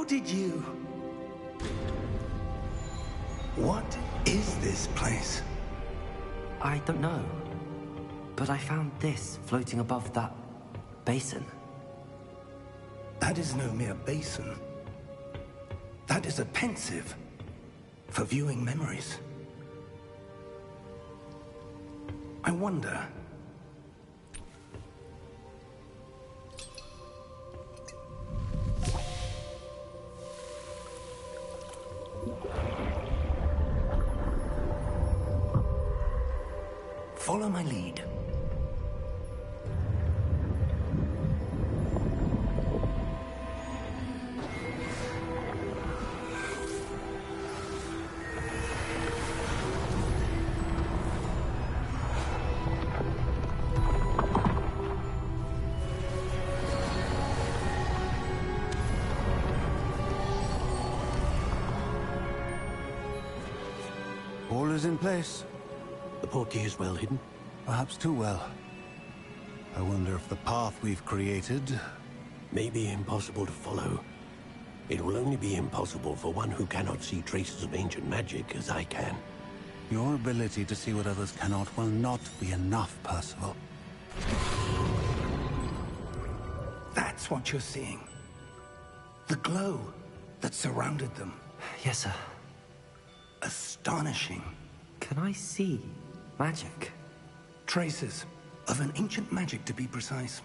did you... What is this place? I don't know. But I found this floating above that basin. That is no mere basin. That is a pensive for viewing memories. I wonder... Follow my lead. All is in place. The portkey is well hidden. Perhaps too well. I wonder if the path we've created... May be impossible to follow. It will only be impossible for one who cannot see traces of ancient magic as I can. Your ability to see what others cannot will not be enough, Percival. That's what you're seeing. The glow that surrounded them. Yes, sir. Astonishing. Can I see magic? Traces of an ancient magic, to be precise.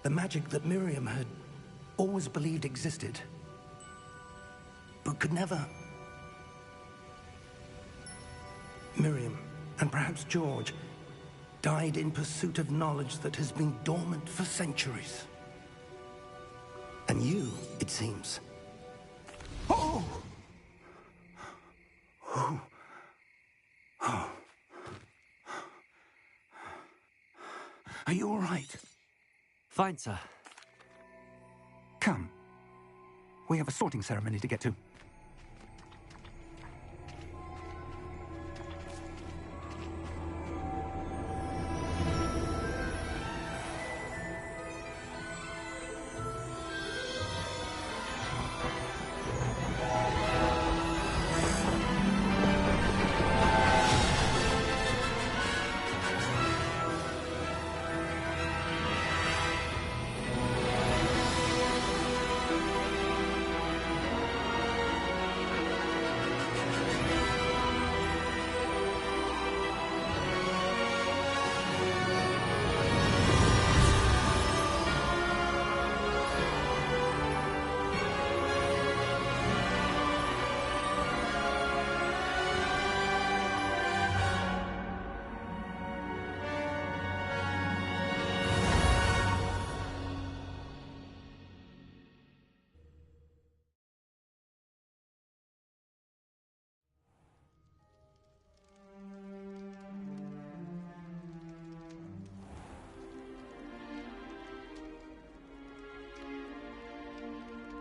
The magic that Miriam had always believed existed, but could never. Miriam, and perhaps George, died in pursuit of knowledge that has been dormant for centuries. And you, it seems. Oh! Oh. Oh. Are you all right? Fine, sir. Come. We have a sorting ceremony to get to.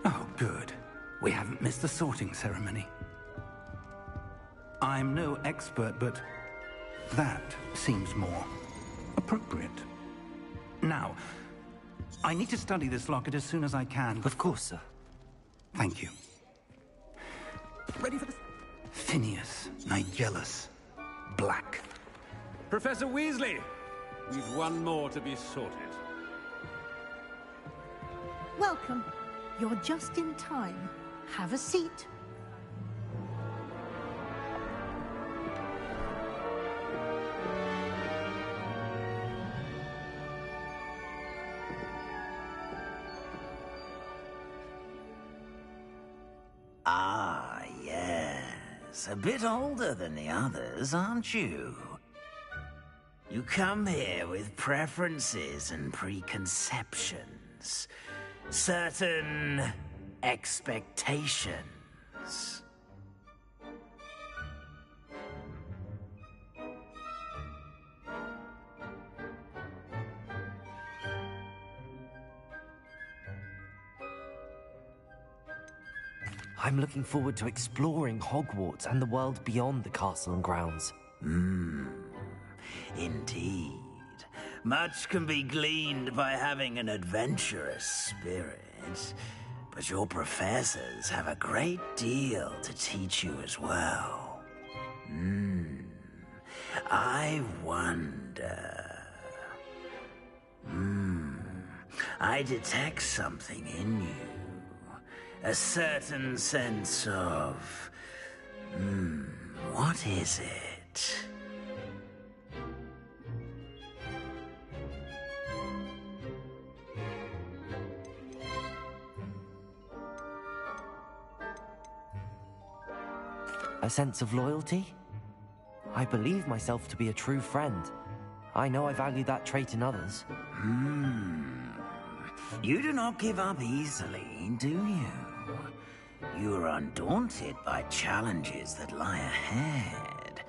Oh, good. We haven't missed the sorting ceremony. I'm no expert, but that seems more appropriate. Now, I need to study this locket as soon as I can. Of course, sir. Thank you. Ready for this? Phineas, Nigellus, Black. Professor Weasley! We've one more to be sorted. Welcome. You're just in time. Have a seat. Ah, yes. A bit older than the others, aren't you? You come here with preferences and preconceptions. Certain expectations. I'm looking forward to exploring Hogwarts and the world beyond the castle and grounds. Indeed. Much can be gleaned by having an adventurous spirit. but your professors have a great deal to teach you as well. I wonder... I detect something in you. A certain sense of... what is it? A sense of loyalty? I believe myself to be a true friend. I know I value that trait in others. You do not give up easily, do you? You are undaunted by challenges that lie ahead.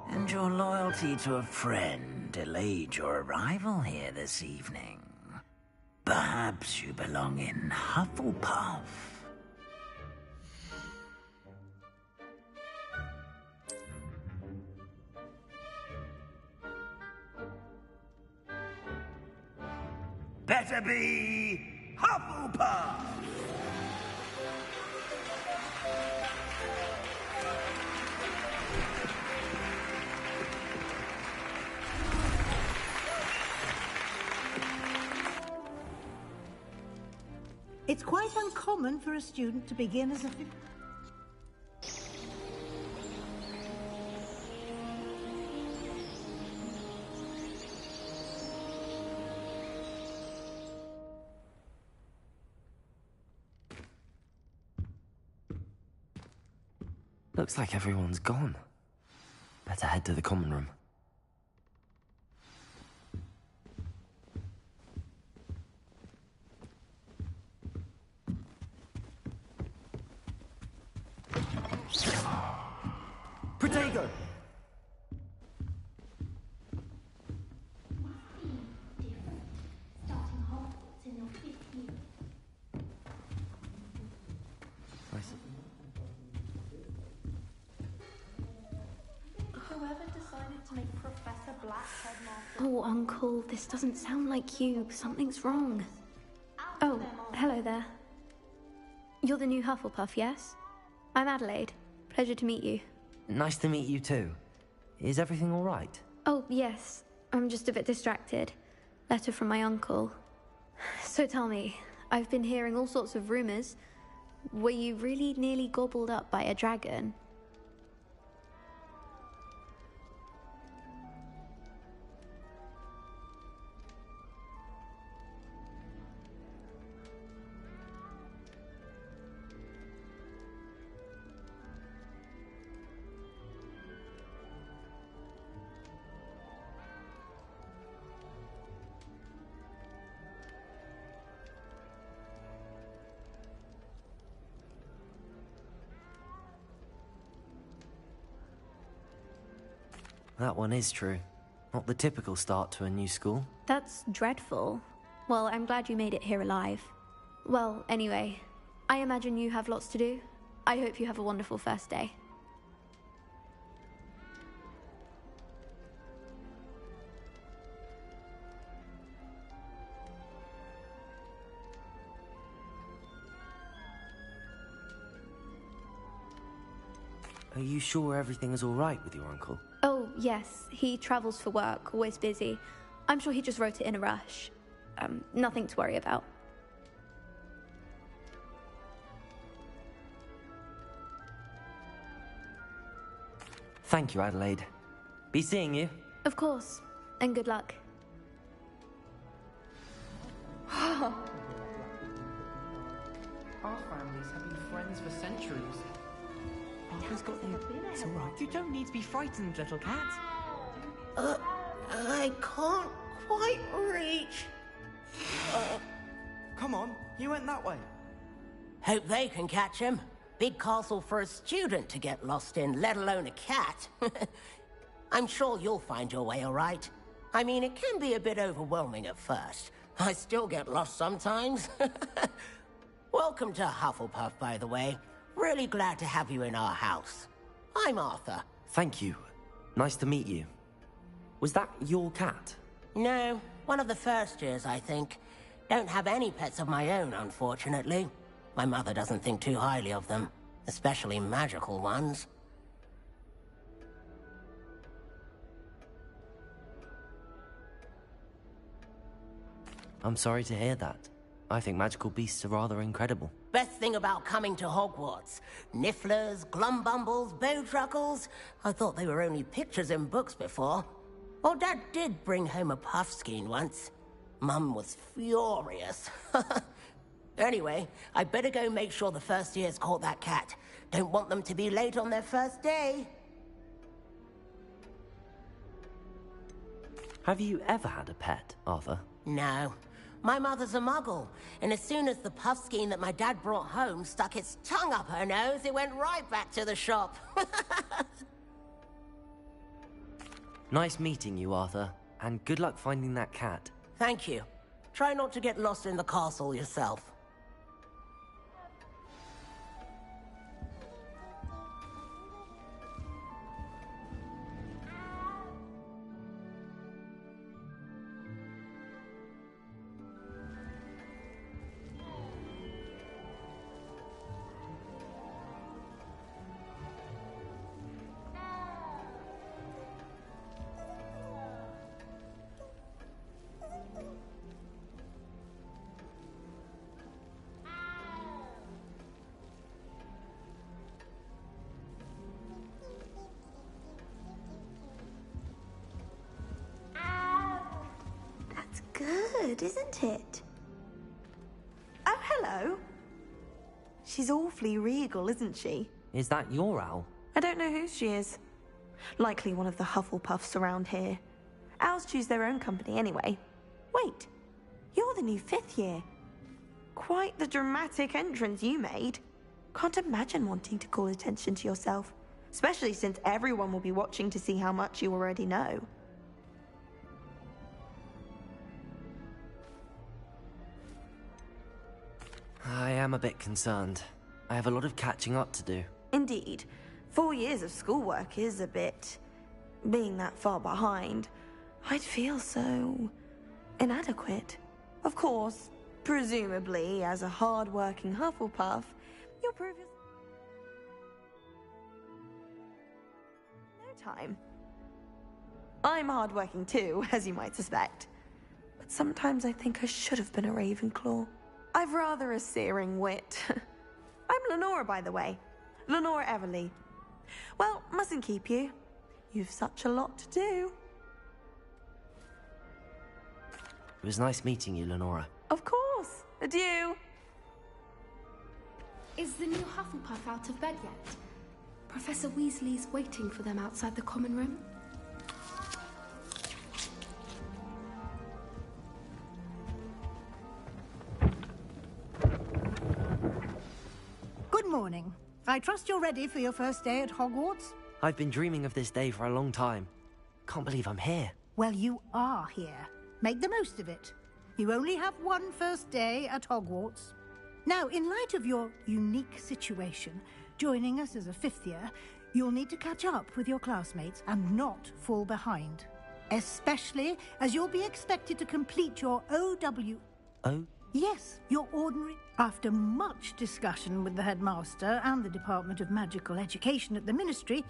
And your loyalty to a friend delayed your arrival here this evening. Perhaps you belong in Hufflepuff. Better be Hufflepuff! It's quite uncommon for a student to begin as a... Looks like everyone's gone. Better head to the common room. Protego! Starting Hogwarts in your 5th year. Nice. Whoever decided to make Professor Black headmaster... Oh, Uncle, this doesn't sound like you. Something's wrong. Oh, hello there. You're the new Hufflepuff, yes? I'm Adelaide. Pleasure to meet you. Nice to meet you too. Is everything all right? Oh, yes. I'm just a bit distracted. Letter from my uncle. So tell me, I've been hearing all sorts of rumors. Were you really nearly gobbled up by a dragon? That one is true. Not the typical start to a new school. That's dreadful. Well, I'm glad you made it here alive. Well, anyway, I imagine you have lots to do. I hope you have a wonderful first day. Are you sure everything is all right with your uncle? Oh, yes. He travels for work, always busy. I'm sure he just wrote it in a rush. Nothing to worry about. Thank you, Adelaide. Be seeing you. Of course. And good luck. Our families have been friends for centuries. Parker's got you. It's all right. You don't need to be frightened, little cat. I can't quite reach. Come on, you went that way. Hope they can catch him. Big castle for a student to get lost in, let alone a cat. I'm sure you'll find your way all right. I mean, it can be a bit overwhelming at first. I still get lost sometimes. Welcome to Hufflepuff, by the way. Really glad to have you in our house. I'm Arthur. Thank you. Nice to meet you. Was that your cat? No, one of the first years, I think. Don't have any pets of my own, unfortunately. My mother doesn't think too highly of them, especially magical ones. I'm sorry to hear that. I think magical beasts are rather incredible. Best thing about coming to Hogwarts. Nifflers, glumbumbles, bowtruckles. I thought they were only pictures in books before. Well, Dad did bring home a puffskein once. Mum was furious. Anyway, I better go make sure the first years caught that cat. Don't want them to be late on their first day. Have you ever had a pet, Arthur? No. My mother's a muggle, and as soon as the puffskein that my dad brought home stuck its tongue up her nose, it went right back to the shop. Nice meeting you, Arthur, and good luck finding that cat. Thank you. Try not to get lost in the castle yourself. Good, isn't it? Oh, hello. She's awfully regal, isn't she? Is that your owl? I don't know who she is. Likely one of the Hufflepuffs around here. Owls choose their own company anyway. Wait, you're the new 5th year. Quite the dramatic entrance you made. Can't imagine wanting to call attention to yourself, especially since everyone will be watching to see how much you already know. I am a bit concerned. I have a lot of catching up to do. Indeed. 4 years of schoolwork is a bit... being that far behind. I'd feel so... inadequate. Of course, presumably, as a hard-working Hufflepuff, you'll prove yourself... no time. I'm hard-working too, as you might suspect. But sometimes I think I should have been a Ravenclaw. I've rather a searing wit. I'm Lenora, by the way. Lenora Everly. Well, mustn't keep you. You've such a lot to do. It was nice meeting you, Lenora. Of course. Adieu. Is the new Hufflepuff out of bed yet? Professor Weasley's waiting for them outside the common room. Good morning. I trust you're ready for your first day at Hogwarts? I've been dreaming of this day for a long time. Can't believe I'm here. Well, you are here. Make the most of it. You only have one first day at Hogwarts. Now, in light of your unique situation, joining us as a 5th year, you'll need to catch up with your classmates and not fall behind. Especially as you'll be expected to complete your OW... Oh? Yes, your ordinary... After much discussion with the headmaster and the Department of Magical Education at the Ministry,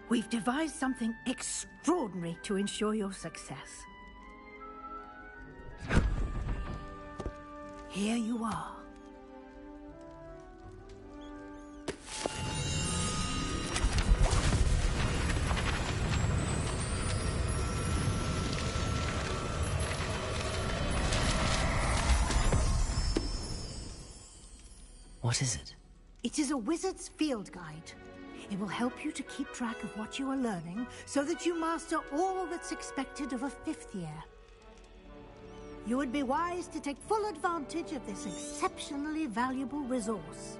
we've devised something extraordinary to ensure your success. Here you are. What is it? It is a wizard's field guide. It will help you to keep track of what you are learning so that you master all that's expected of a 5th year. You would be wise to take full advantage of this exceptionally valuable resource.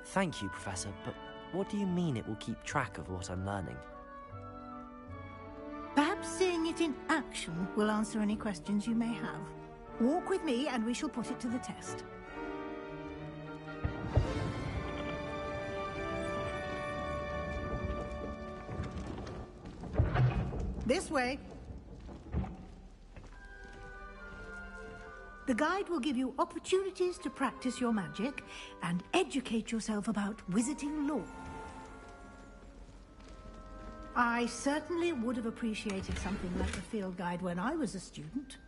Thank you, Professor, but what do you mean it will keep track of what I'm learning? Perhaps seeing it in action will answer any questions you may have. Walk with me and we shall put it to the test. This way. The guide will give you opportunities to practice your magic and educate yourself about wizarding lore. I certainly would have appreciated something like a field guide when I was a student.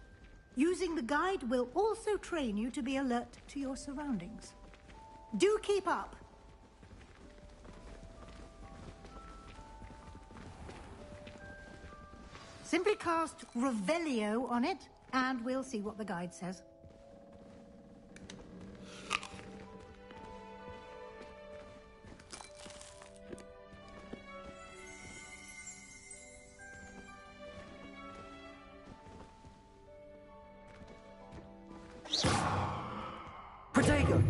Using the guide will also train you to be alert to your surroundings. Do keep up! Simply cast Revelio on it, and we'll see what the guide says. Protego!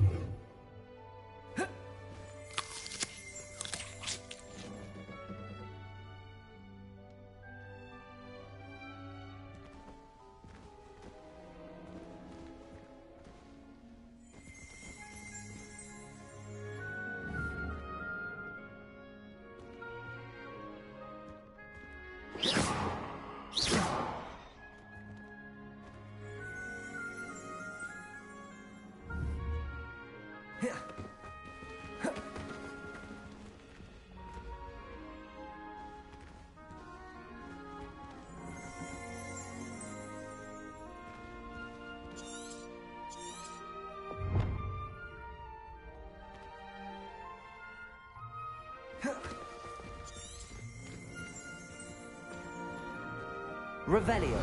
Revelio.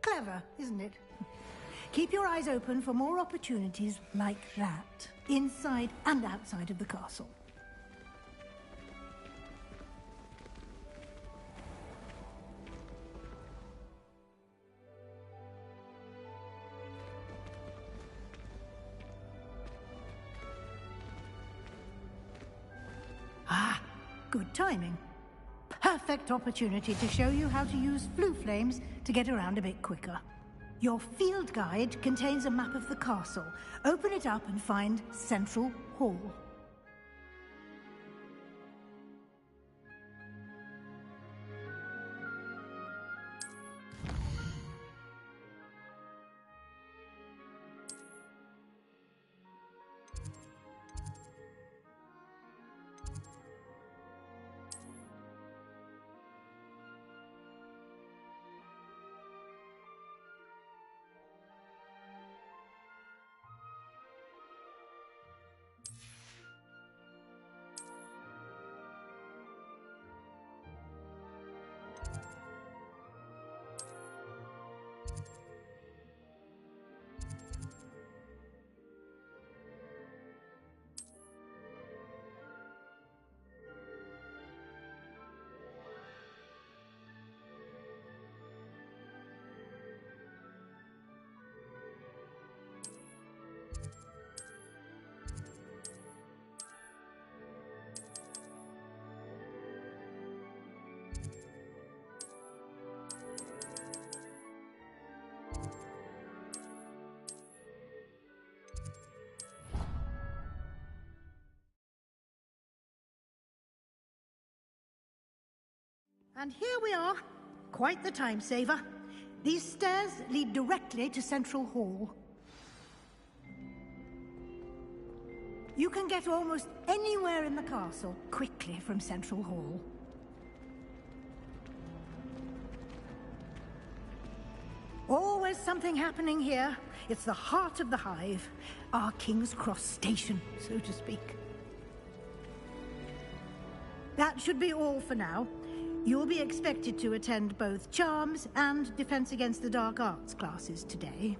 Clever, isn't it? Keep your eyes open for more opportunities like that, inside and outside of the castle. Ah, good timing. Perfect opportunity to show you how to use flue flames to get around a bit quicker. Your field guide contains a map of the castle. Open it up and find Central Hall. And here we are. Quite the time saver. These stairs lead directly to Central Hall. You can get almost anywhere in the castle quickly from Central Hall. Always something happening here. It's the heart of the Hive, our King's Cross station, so to speak. That should be all for now. You'll be expected to attend both Charms and Defense Against the Dark Arts classes today.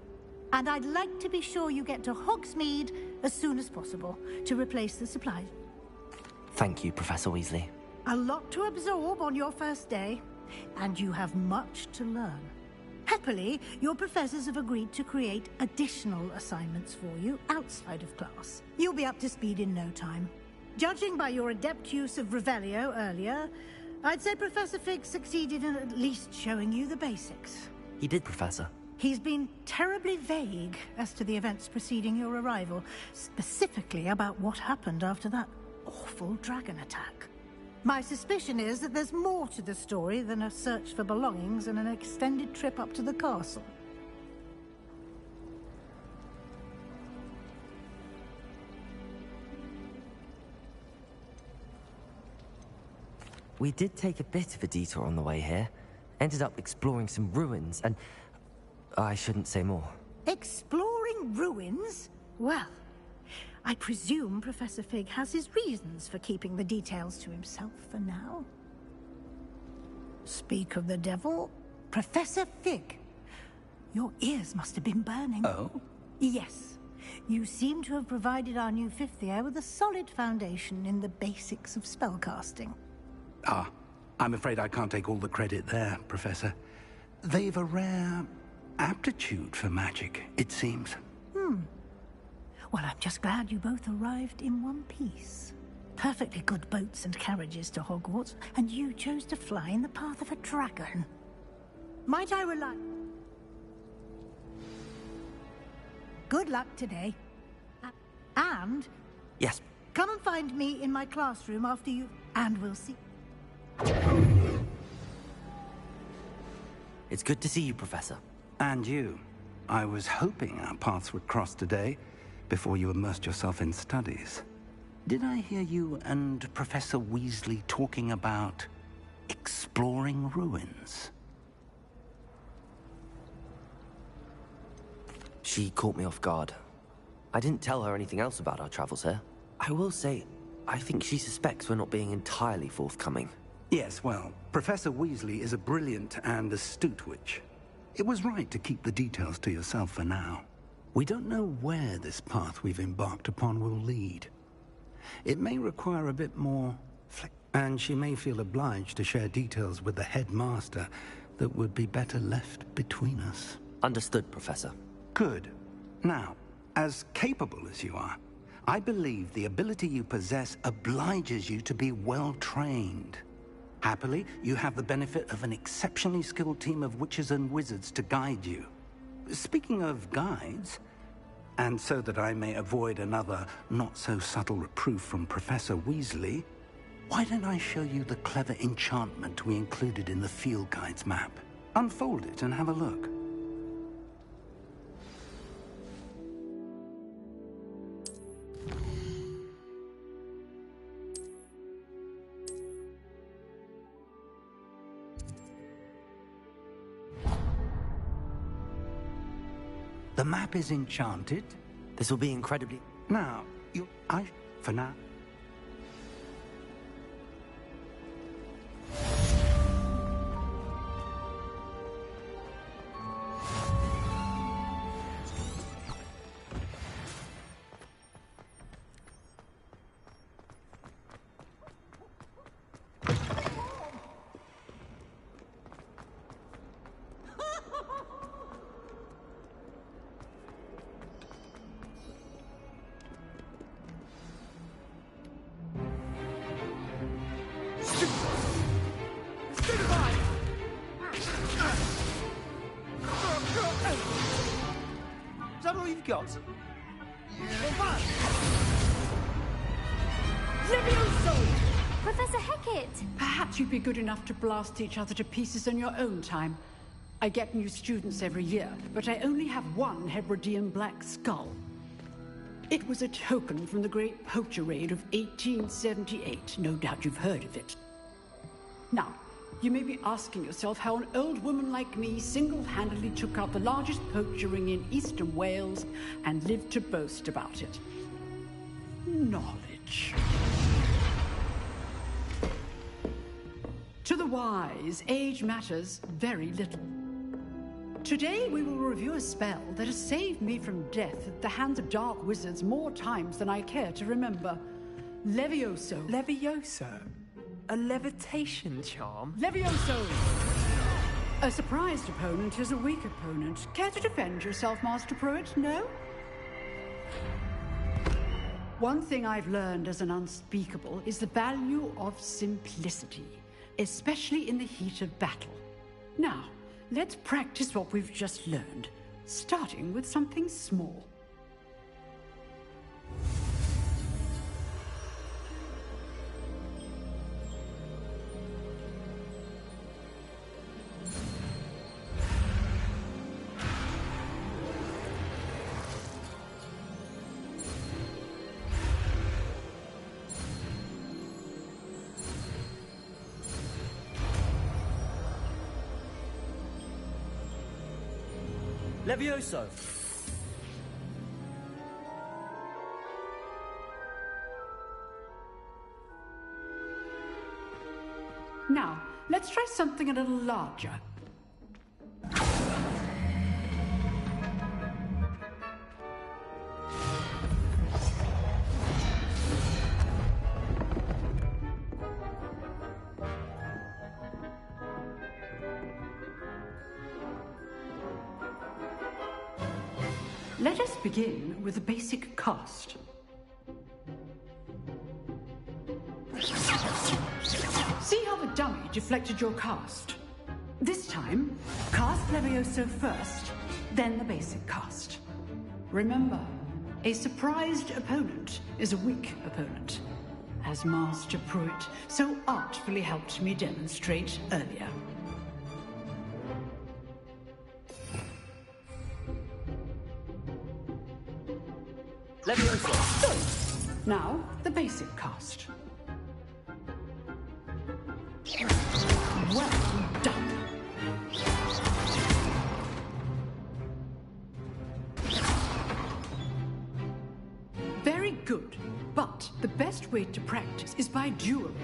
And I'd like to be sure you get to Hogsmeade as soon as possible to replace the supplies. Thank you, Professor Weasley. A lot to absorb on your first day, and you have much to learn. Happily, your professors have agreed to create additional assignments for you outside of class. You'll be up to speed in no time. Judging by your adept use of Revelio earlier, I'd say Professor Fig succeeded in at least showing you the basics. He did, Professor. He's been terribly vague as to the events preceding your arrival, specifically about what happened after that awful dragon attack. My suspicion is that there's more to the story than a search for belongings and an extended trip up to the castle. We did take a bit of a detour on the way here. Ended up exploring some ruins and... I shouldn't say more. Exploring ruins? Well, I presume Professor Fig has his reasons for keeping the details to himself for now. Speak of the devil, Professor Fig. Your ears must have been burning. Oh? Yes. You seem to have provided our new fifth year with a solid foundation in the basics of spellcasting. Ah, I'm afraid I can't take all the credit there, Professor. They've a rare aptitude for magic, it seems. Well, I'm just glad you both arrived in one piece. Perfectly good boats and carriages to Hogwarts, and you chose to fly in the path of a dragon. Might I rely... Good luck today. And... Yes. Come and find me in my classroom after you... And we'll see... It's good to see you, Professor. And you. I was hoping our paths would cross today, before you immersed yourself in studies. Did I hear you and Professor Weasley talking about exploring ruins? She caught me off guard. I didn't tell her anything else about our travels here. I will say, I think she suspects we're not being entirely forthcoming. Yes, well, Professor Weasley is a brilliant and astute witch. It was right to keep the details to yourself for now. We don't know where this path we've embarked upon will lead. It may require a bit more and she may feel obliged to share details with the headmaster that would be better left between us. Understood, Professor. Good. Now, as capable as you are, I believe the ability you possess obliges you to be well trained. Happily, you have the benefit of an exceptionally skilled team of witches and wizards to guide you. Speaking of guides, and so that I may avoid another not-so-subtle reproof from Professor Weasley, why don't I show you the clever enchantment we included in the field guide's map? Unfold it and have a look. The map is enchanted. This will be incredibly... Now, for now... Is that all you've got? Professor Hecat! Perhaps you'd be good enough to blast each other to pieces in your own time. I get new students every year, but I only have one Hebridean black skull. It was a token from the Great Poacher Raid of 1878. No doubt you've heard of it. Now, you may be asking yourself how an old woman like me single-handedly took out the largest poacher ring in eastern Wales and lived to boast about it. Knowledge. To the wise, age matters very little. Today we will review a spell that has saved me from death at the hands of dark wizards more times than I care to remember. Levioso. Levioso? A levitation charm? Levioso! A surprised opponent is a weak opponent. Care to defend yourself, Master Pruitt? No? One thing I've learned as an unspeakable is the value of simplicity, especially in the heat of battle. Now, let's practice what we've just learned, starting with something small. Levioso! Now, let's try something a little larger. Let us begin with a basic cast. See how the dummy deflected your cast? This time, cast Levioso first, then the basic cast. Remember, a surprised opponent is a weak opponent, as Master Pruitt so artfully helped me demonstrate earlier. Levioso! Now, the basic cast. Well done. Very good, but the best way to practice is by dueling.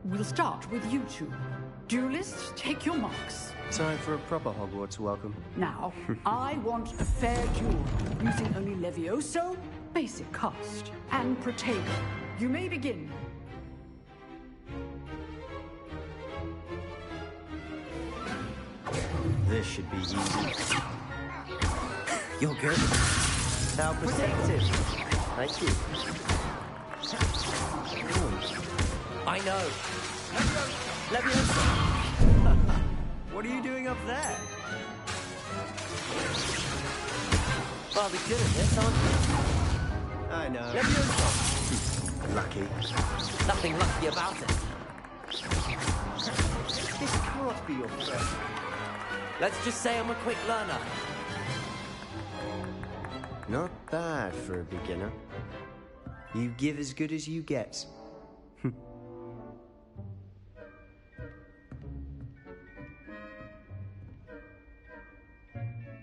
We'll start with you two. Duelists, take your marks. Time for a proper Hogwarts welcome. Now, I want a fair duel, using only Levioso, basic cast, and Protego. You may begin. This should be easy. You're good. How protective. Thank you. I know. Levioso! What are you doing up there? Rather good at this, aren't you? I know. Levioso! Lucky. Nothing lucky about it. This can't be your friend. Let's just say I'm a quick learner. Not bad for a beginner. You give as good as you get.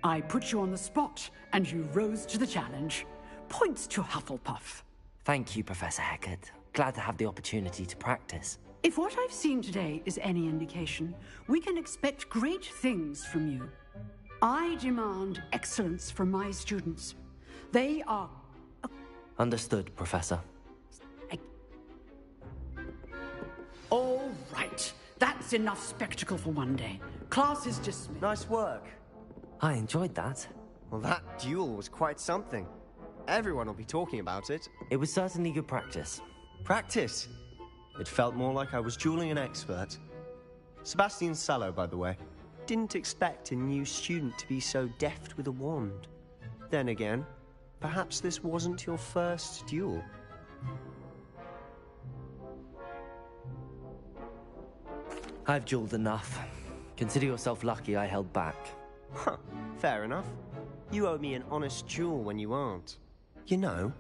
I put you on the spot, and you rose to the challenge. Points to Hufflepuff. Thank you, Professor Hecat. Glad to have the opportunity to practice. If what I've seen today is any indication, we can expect great things from you. I demand excellence from my students. They are... Understood, Professor. All right. That's enough spectacle for one day. Class is dismissed. Nice work. I enjoyed that. Well, that duel was quite something. Everyone will be talking about it. It was certainly good practice. Practice? It felt more like I was dueling an expert. Sebastian Sallow, by the way. Didn't expect a new student to be so deft with a wand. Then again, perhaps this wasn't your first duel. I've dueled enough. Consider yourself lucky I held back. Huh, fair enough. You owe me an honest duel when you aren't. You know,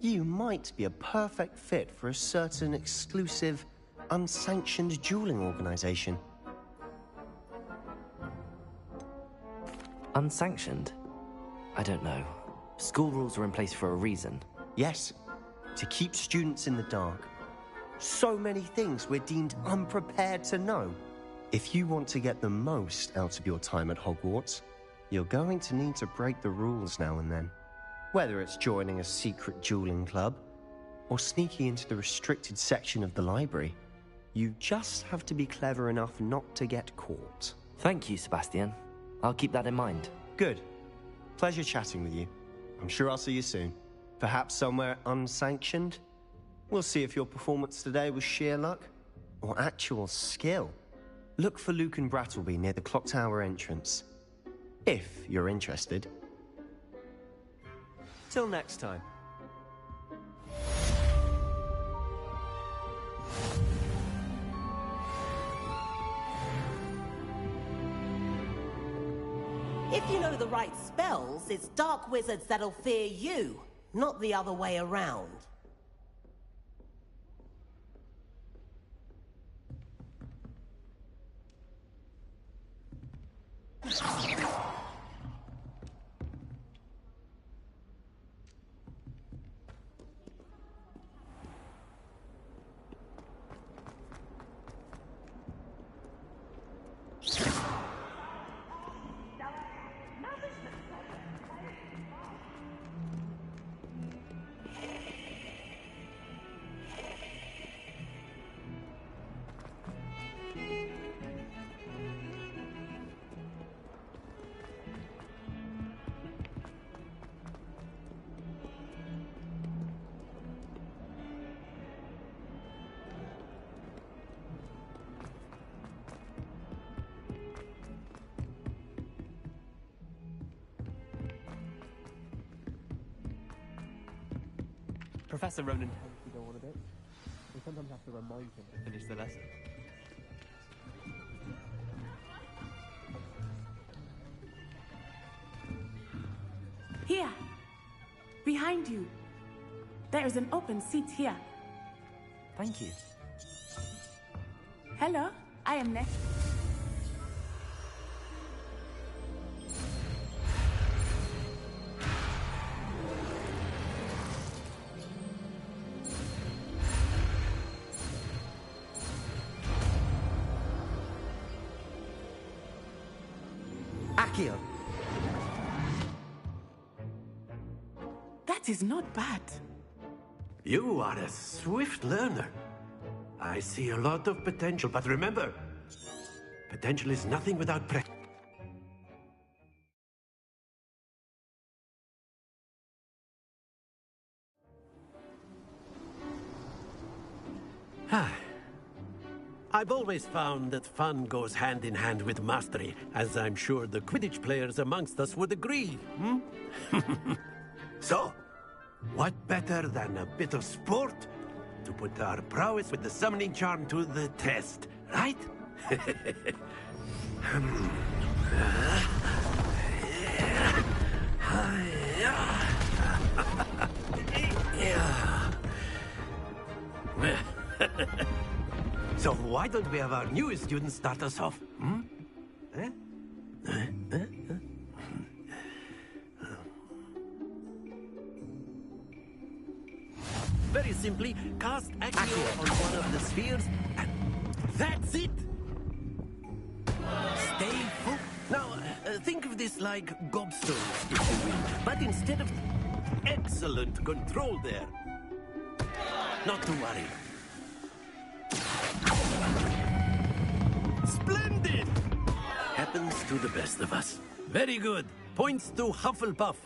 you might be a perfect fit for a certain exclusive, unsanctioned dueling organization. Unsanctioned? I don't know. School rules are in place for a reason. Yes, to keep students in the dark. So many things we're deemed unprepared to know. If you want to get the most out of your time at Hogwarts, you're going to need to break the rules now and then. Whether it's joining a secret dueling club, or sneaking into the restricted section of the library. You just have to be clever enough not to get caught. Thank you, Sebastian. I'll keep that in mind. Good. Pleasure chatting with you. I'm sure I'll see you soon. Perhaps somewhere unsanctioned? We'll see if your performance today was sheer luck or actual skill. Look for Luke and Brattleby near the clock tower entrance, if you're interested. Till next time. If you know the right spells, it's dark wizards that'll fear you, not the other way around. Professor Ronan tends to go on a bit. We sometimes have to remind him to finish the lesson. Here! Behind you! There is an open seat here. Thank you. Hello, I am next. Accio! That is not bad. You are a swift learner. I see a lot of potential, but remember, potential is nothing without practice. I've always found that fun goes hand in hand with mastery, as I'm sure the Quidditch players amongst us would agree, hmm? So, what better than a bit of sport to put our prowess with the summoning charm to the test, right? So why don't we have our newest student start us off? Hmm? Very simply, cast Accio on one of the spheres, and that's it! Stay focused. Now, think of this like gobstones, if you will, but instead of... Excellent control there. Not to worry. Splendid! Happens to the best of us. Very good. Points to Hufflepuff.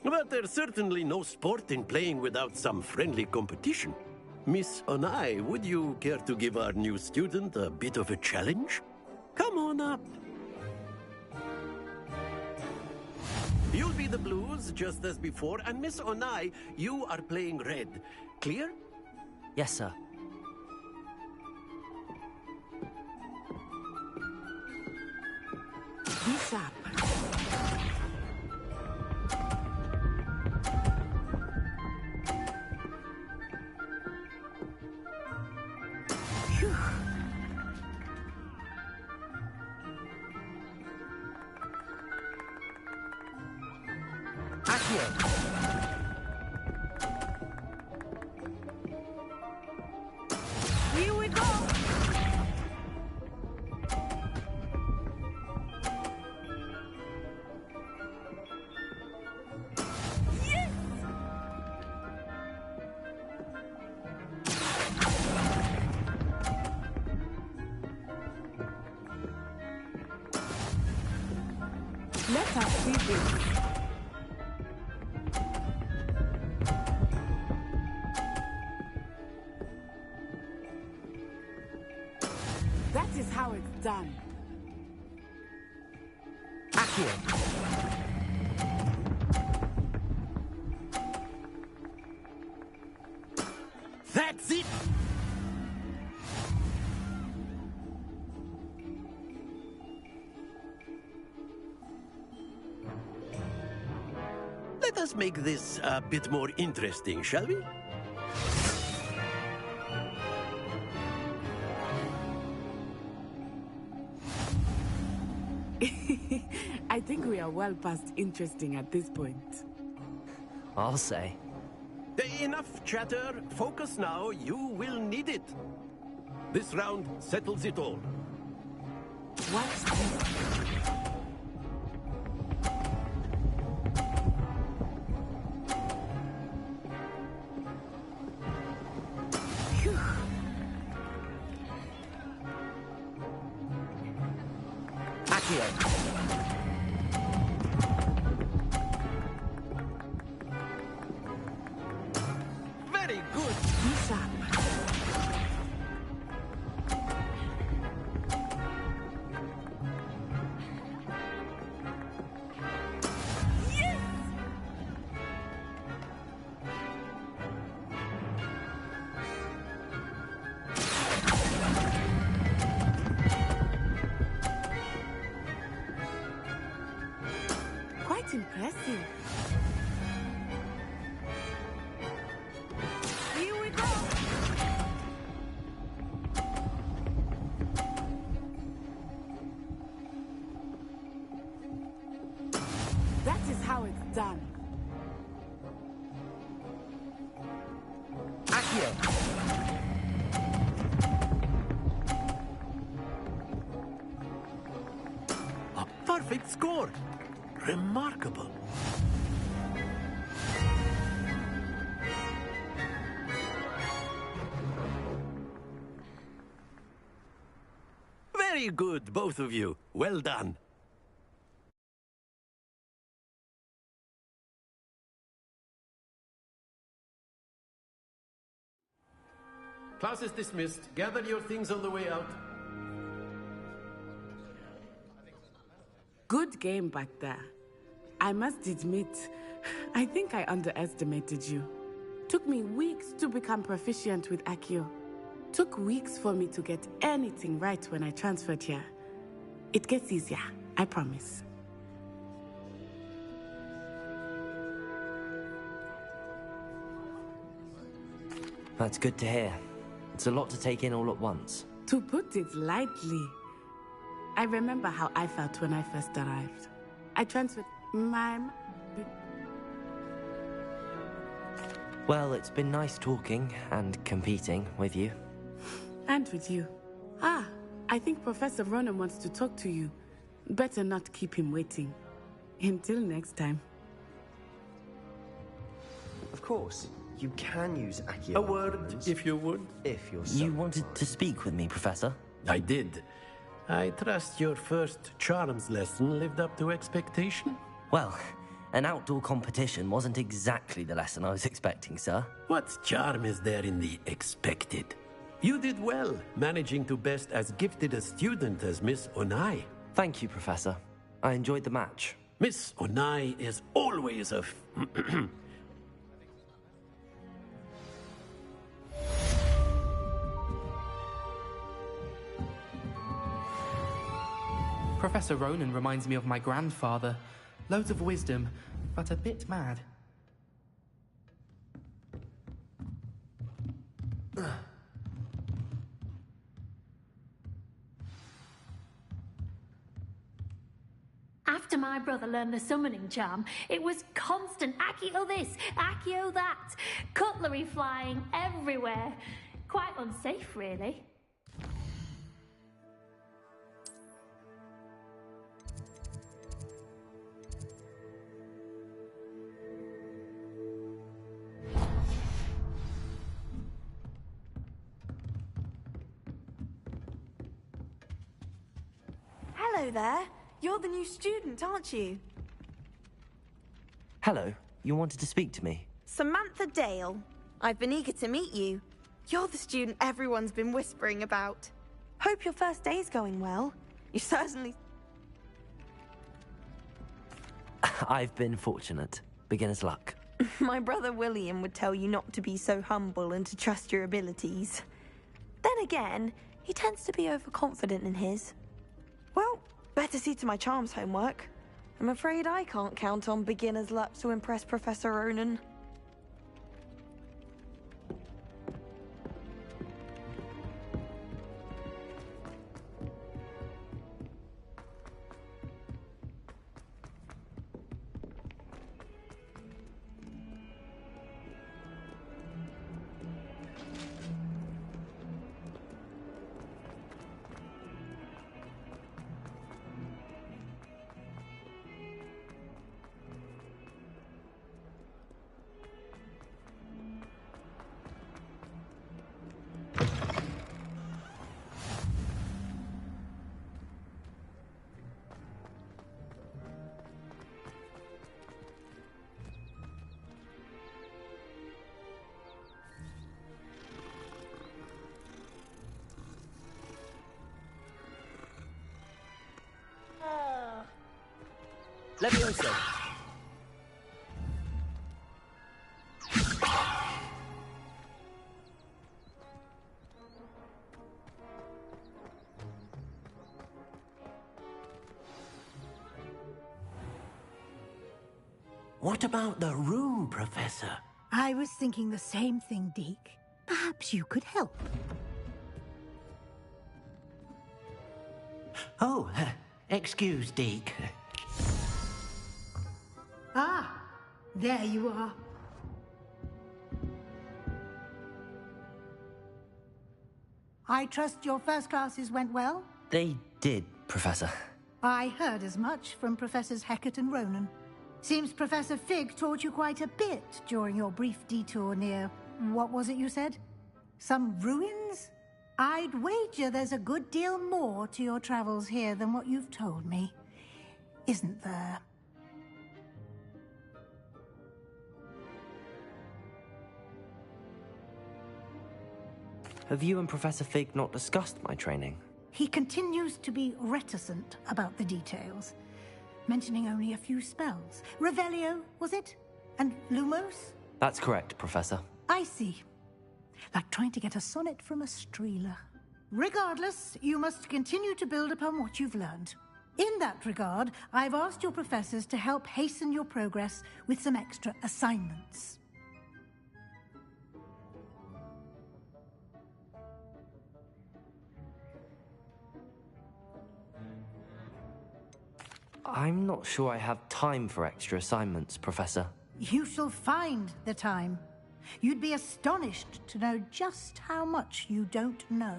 But there's certainly no sport in playing without some friendly competition. Miss Onai, would you care to give our new student a bit of a challenge? Come on up. You'll be the blues, just as before, and Miss Onai, you are playing red. Clear? Yes, sir. Be sharp. Here we go! Yes! us see this. That is how it's done. Accio! That's it! Let us make this a bit more interesting, shall we? I think we are well past interesting at this point. I'll say. Enough chatter. Focus now. You will need it. This round settles it all. Watch this. Very good. Lisa. Yes! Quite impressive. Here we go. That is how it's done. A perfect score. Remarkable. Very good, both of you. Well done. Class is dismissed. Gather your things on the way out. Good game back there. I must admit, I think I underestimated you. Took me weeks to become proficient with Accio. Took weeks for me to get anything right when I transferred here. It gets easier, I promise. That's good to hear. It's a lot to take in all at once. To put it lightly, I remember how I felt when I first arrived. I transferred my... Well, it's been nice talking and competing with you. And with you. Ah, I think Professor Ronan wants to talk to you. Better not keep him waiting. Until next time. Of course, you can use Accio. A word, if you would. If you're so... You wanted to speak with me, Professor? I did. I trust your first charms lesson lived up to expectation? Well, an outdoor competition wasn't exactly the lesson I was expecting, sir. What charm is there in the expected? You did well, managing to best as gifted a student as Miss Onai. Thank you, Professor. I enjoyed the match. Miss Onai is always a... Professor Ronan reminds me of my grandfather. Loads of wisdom, but a bit mad. After my brother learned the summoning charm, it was constant Accio this, Accio that. Cutlery flying everywhere. Quite unsafe, really. Hello there. You're the new student, aren't you? Hello. You wanted to speak to me? Samantha Dale. I've been eager to meet you. You're the student everyone's been whispering about. Hope your first day's going well. You certainly... I've been fortunate. Beginner's luck. My brother William would tell you not to be so humble and to trust your abilities. Then again, he tends to be overconfident in his. Well, better see to my charms homework. I'm afraid I can't count on beginner's luck to impress Professor Ronan. Levioso. What about the room, Professor? I was thinking the same thing, Deke. Perhaps you could help. Oh, excuse, Deke. Ah, there you are. I trust your first classes went well? They did, Professor. I heard as much from Professors Hecat and Ronan. Seems Professor Fig taught you quite a bit during your brief detour near... what was it you said? Some ruins? I'd wager there's a good deal more to your travels here than what you've told me. Isn't there? Have you and Professor Fig not discussed my training? He continues to be reticent about the details, mentioning only a few spells. Revelio, was it? And Lumos? That's correct, Professor. I see. Like trying to get a sonnet from a streeler. Regardless, you must continue to build upon what you've learned. In that regard, I've asked your professors to help hasten your progress with some extra assignments. I'm not sure I have time for extra assignments, Professor. You shall find the time. You'd be astonished to know just how much you don't know.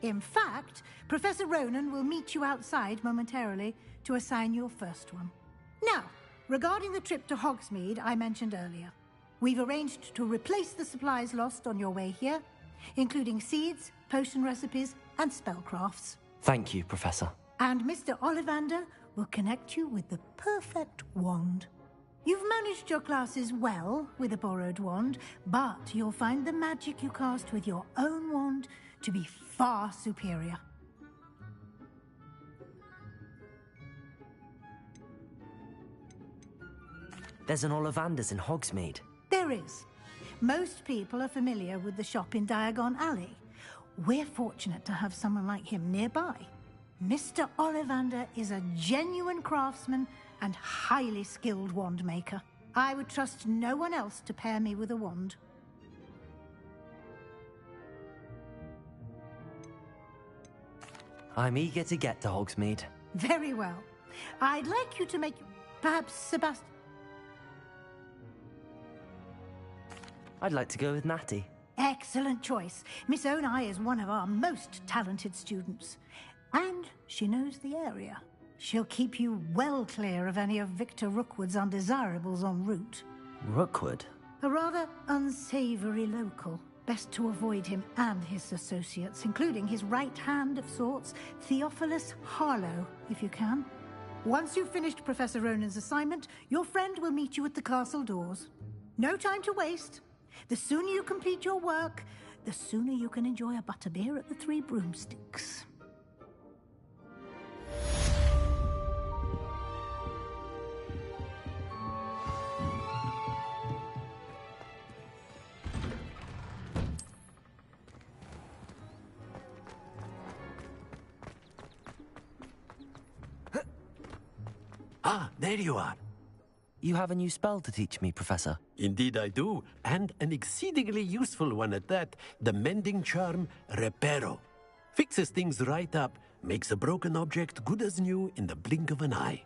In fact, Professor Ronan will meet you outside momentarily to assign your first one. Now, regarding the trip to Hogsmeade I mentioned earlier, we've arranged to replace the supplies lost on your way here, including seeds, potion recipes, and spellcrafts. Thank you, Professor. And Mr. Ollivander will connect you with the perfect wand. You've managed your classes well with a borrowed wand, but you'll find the magic you cast with your own wand to be far superior. There's an Ollivander's in Hogsmeade. There is. Most people are familiar with the shop in Diagon Alley. We're fortunate to have someone like him nearby. Mr. Ollivander is a genuine craftsman and highly skilled wand maker. I would trust no one else to pair me with a wand. I'm eager to get to Hogsmeade. Very well. I'd like you to make... perhaps Sebastian... I'd like to go with Natty. Excellent choice. Miss Onai is one of our most talented students. And she knows the area. She'll keep you well clear of any of Victor Rookwood's undesirables en route. Rookwood? A rather unsavory local. Best to avoid him and his associates, including his right hand of sorts, Theophilus Harlow, if you can. Once you've finished Professor Ronan's assignment, your friend will meet you at the castle doors. No time to waste. The sooner you complete your work, the sooner you can enjoy a butterbeer at the Three Broomsticks. Ah, there you are. You have a new spell to teach me, Professor. Indeed I do, and an exceedingly useful one at that. The mending charm, Reparo. Fixes things right up, makes a broken object good as new in the blink of an eye.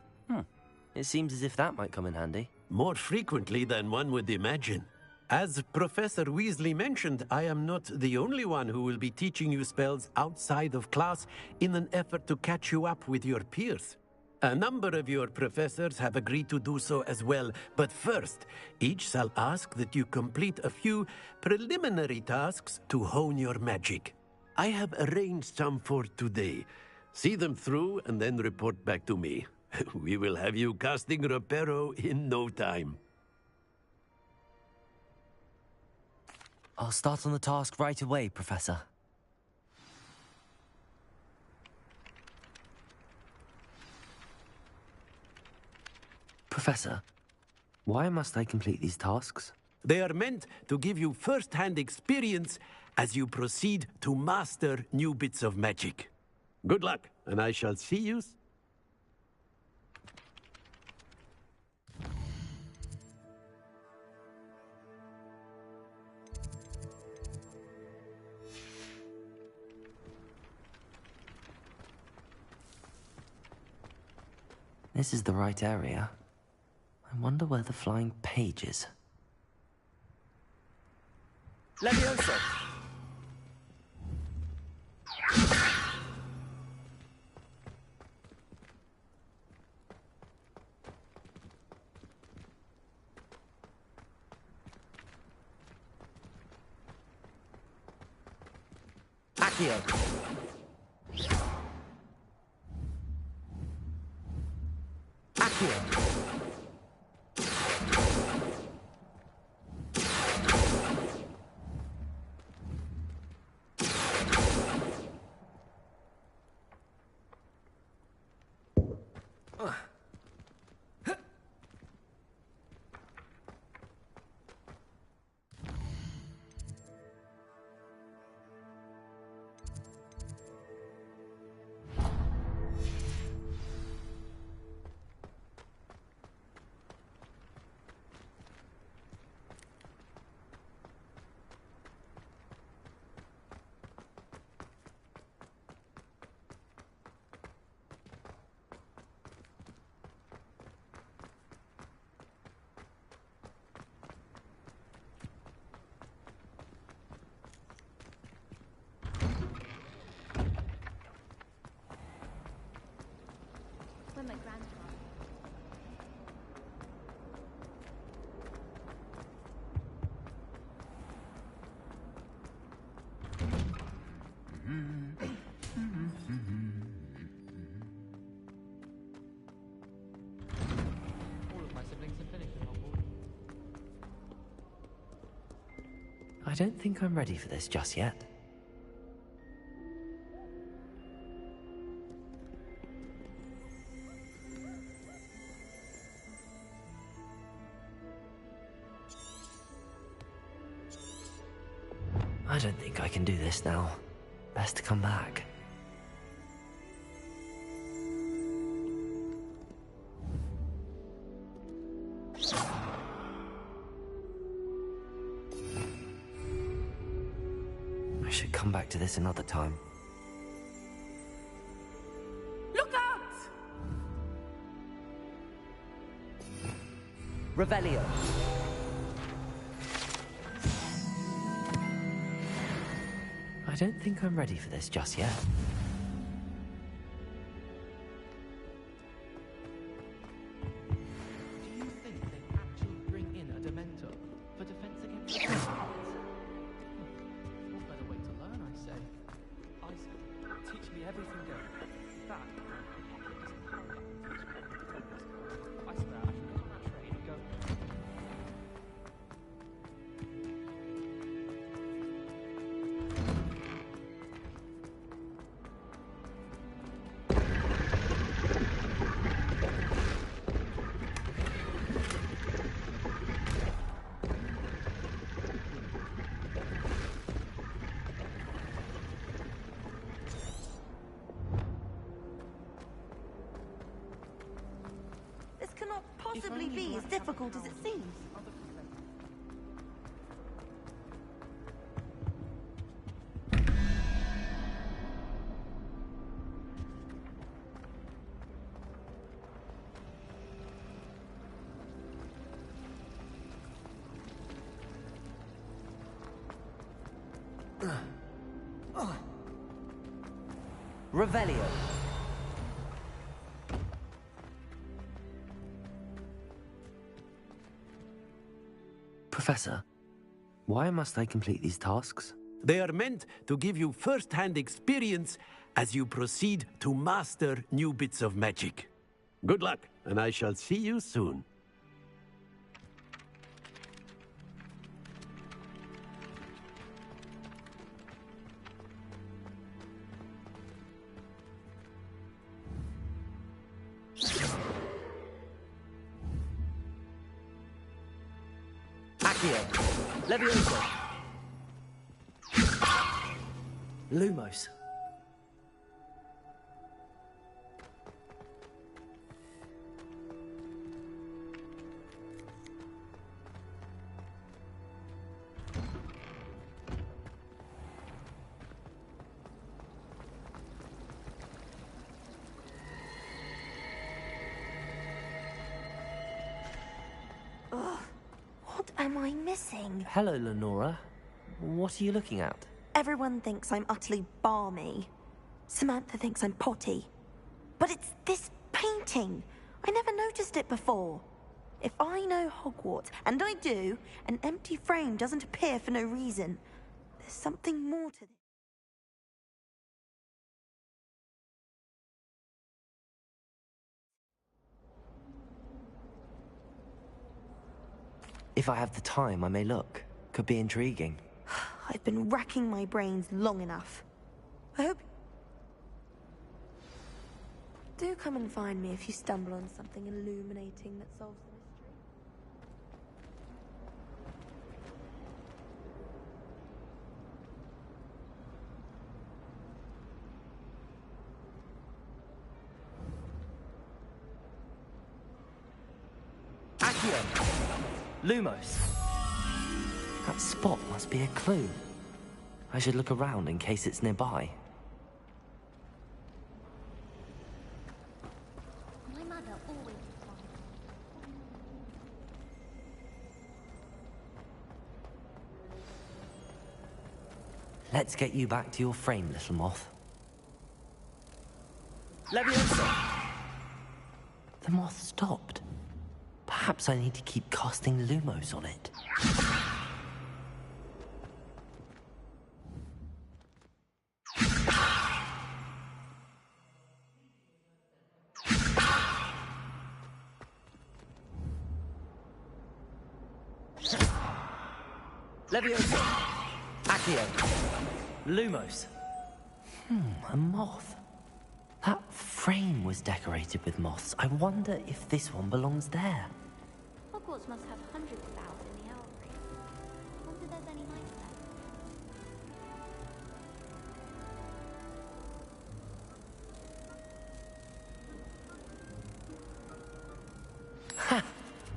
It seems as if that might come in handy. More frequently than one would imagine. As Professor Weasley mentioned, I am not the only one who will be teaching you spells outside of class in an effort to catch you up with your peers. A number of your professors have agreed to do so as well, but first, each shall ask that you complete a few preliminary tasks to hone your magic. I have arranged some for today. See them through and then report back to me. We will have you casting Reparo in no time. I'll start on the task right away, Professor. Professor, why must I complete these tasks? They are meant to give you first-hand experience as you proceed to master new bits of magic. Good luck, and I shall see you. This is the right area. I wonder where the flying page is. Levioso! Accio! Accio! When my grandma. All of my siblings have finished at Hogwarts. I don't think I'm ready for this just yet. I don't think I can do this now. Best to come back. I should come back to this another time. Look out! Revelio! I don't think I'm ready for this just yet. Do you think they actually bring in a Dementor for defense against Hogwarts? What better way to learn, I say. Isaac, teach me everything going. That is how possibly be as difficult as it seems? Revelio. Professor, why must I complete these tasks? They are meant to give you first-hand experience as you proceed to master new bits of magic. Good luck, and I shall see you soon. Accio. Levioso. Lumos. What am I missing? Hello, Lenora. What are you looking at? Everyone thinks I'm utterly balmy. Samantha thinks I'm potty. But it's this painting. I never noticed it before. If I know Hogwarts, and I do, an empty frame doesn't appear for no reason. There's something more to this. If I have the time, I may look. Could be intriguing. I've been racking my brains long enough. I hope... Do come and find me if you stumble on something illuminating that solves the mystery. Accio. Lumos. That spot must be a clue. I should look around in case it's nearby. My mother always Let's get you back to your frame, little moth. Leviosa! The moth stopped. Perhaps I need to keep casting Lumos on it. Leviosa! Accio! Lumos! A moth. That frame was decorated with moths. I wonder if this one belongs there. Hogwarts must have hundreds of owls in the owlry. I wonder if there's any mice there. Ha!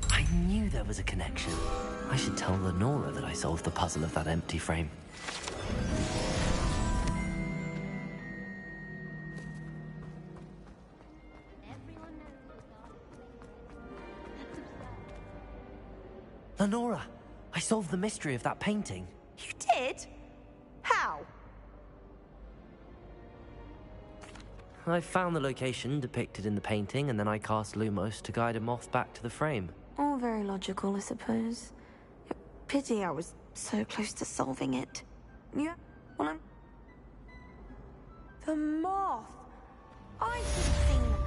I knew there was a connection. I should tell Lenora that I solved the puzzle of that empty frame. Lenora, I solved the mystery of that painting. You did? How? I found the location depicted in the painting, and then I cast Lumos to guide a moth back to the frame. All very logical, I suppose. Pity I was so close to solving it. Yeah, well, I'm... The moth! I should have seen that.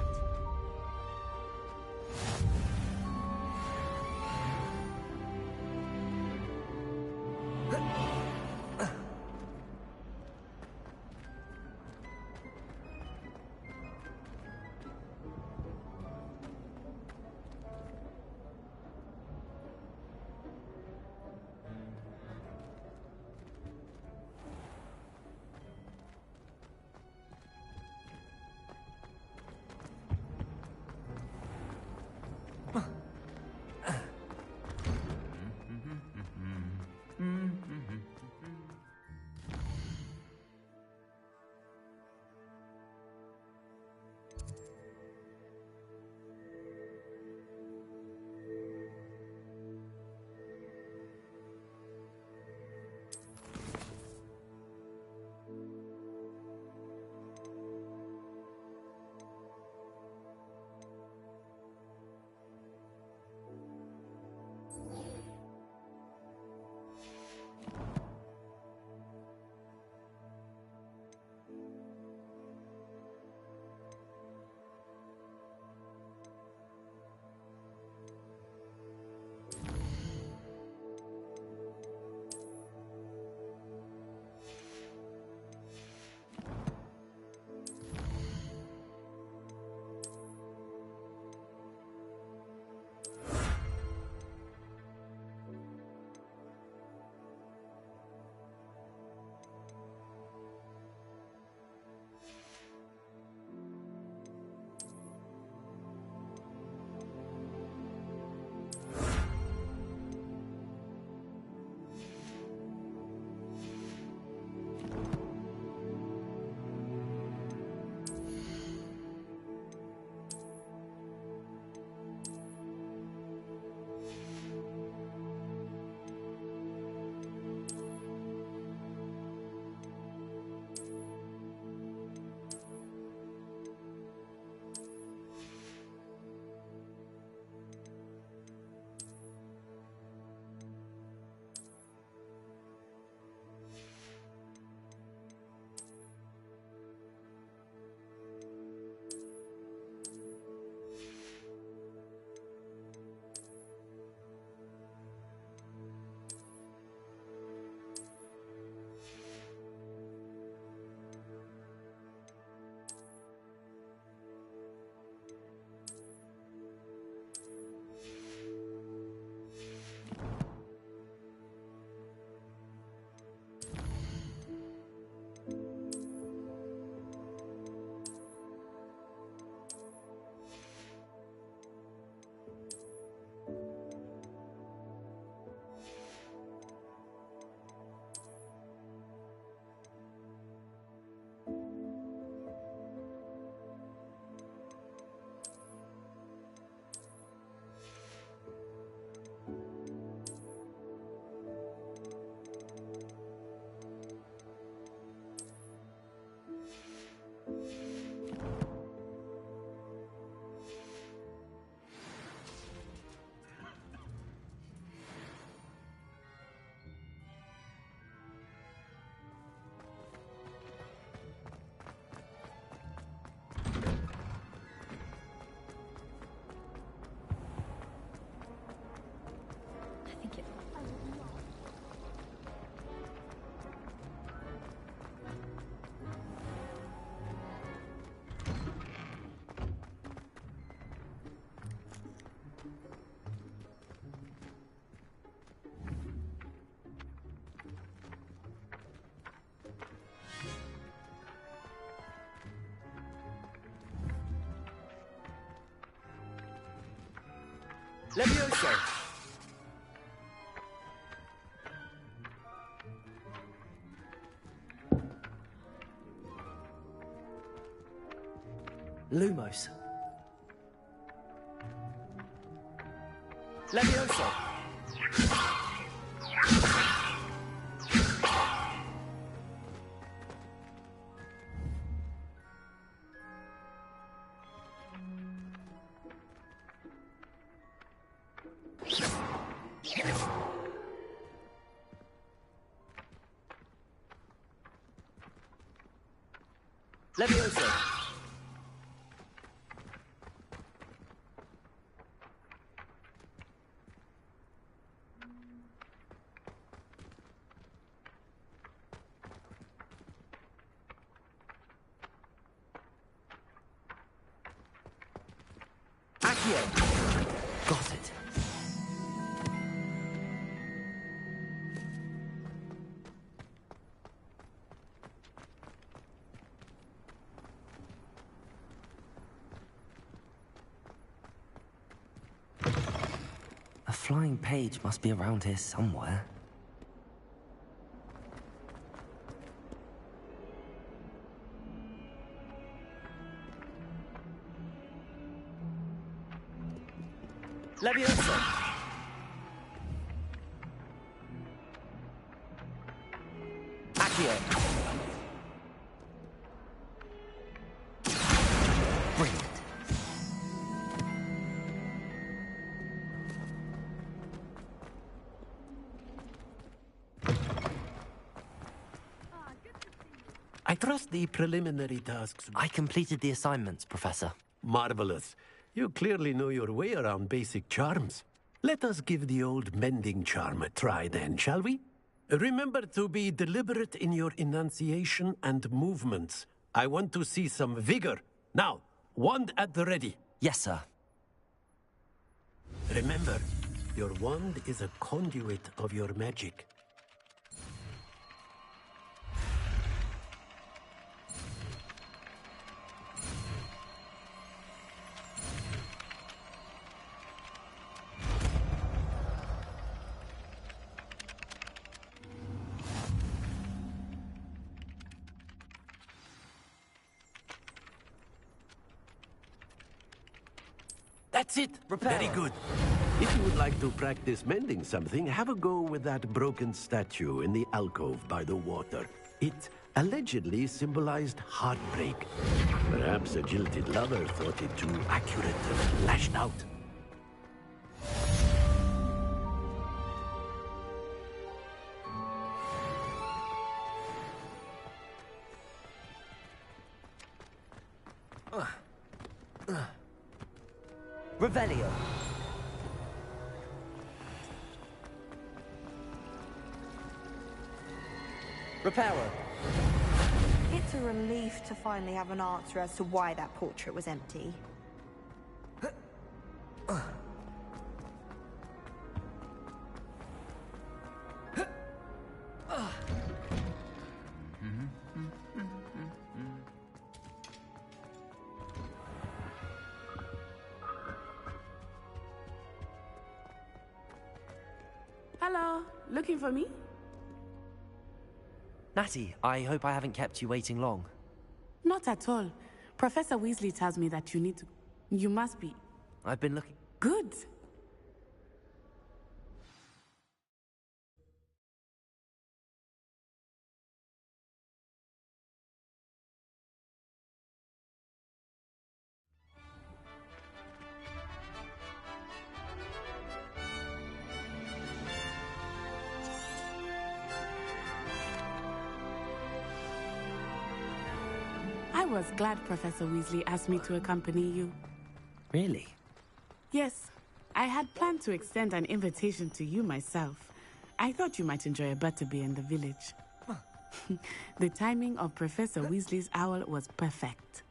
Levioso! Lumos. Levioso! Levioso! Got it. A flying page must be around here somewhere. Levioso! Accio! Brilliant. I trust the preliminary tasks. I completed the assignments, Professor. Marvelous. You clearly know your way around basic charms. Let us give the old mending charm a try then, shall we? Remember to be deliberate in your enunciation and movements. I want to see some vigor. Now, wand at the ready. Yes, sir. Remember, your wand is a conduit of your magic. That's it. Repair. Very good. If you would like to practice mending something, have a go with that broken statue in the alcove by the water. It allegedly symbolized heartbreak. Perhaps a jilted lover thought it too accurate and lashed out. Revelio. Reparo. It's a relief to finally have an answer as to why that portrait was empty. Hello, looking for me? Natty, I hope I haven't kept you waiting long. Not at all. Professor Weasley tells me that you must be. I've been looking. Good. I was glad Professor Weasley asked me to accompany you. Really? Yes. I had planned to extend an invitation to you myself. I thought you might enjoy a butterbeer in the village. The timing of Professor Weasley's owl was perfect.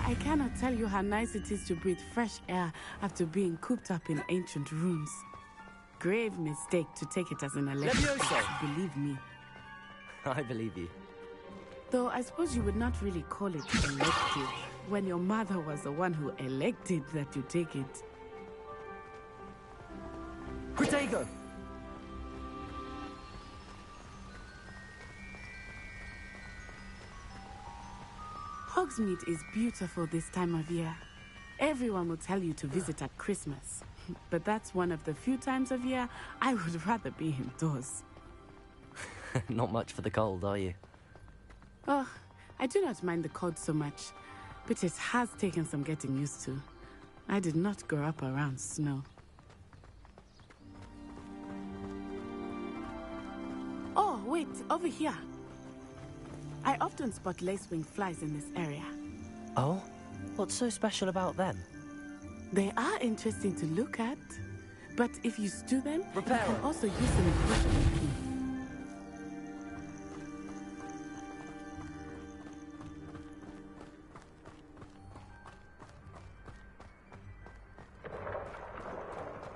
I cannot tell you how nice it is to breathe fresh air after being cooped up in ancient rooms. grave mistake to take it as an elective. Levioso! Believe me. I believe you. Though I suppose you would not really call it elective when your mother was the one who elected that you take it. Protego! Hogsmeade is beautiful this time of year. Everyone will tell you to visit at Christmas. But that's one of the few times of year I would rather be indoors. Not much for the cold, are you? Oh, I do not mind the cold so much, but it has taken some getting used to. I did not grow up around snow. Oh, wait, over here. I often spot lacewing flies in this area. Oh? What's so special about them? They are interesting to look at, but if you stew them, you Reparo. can also use them in cooking.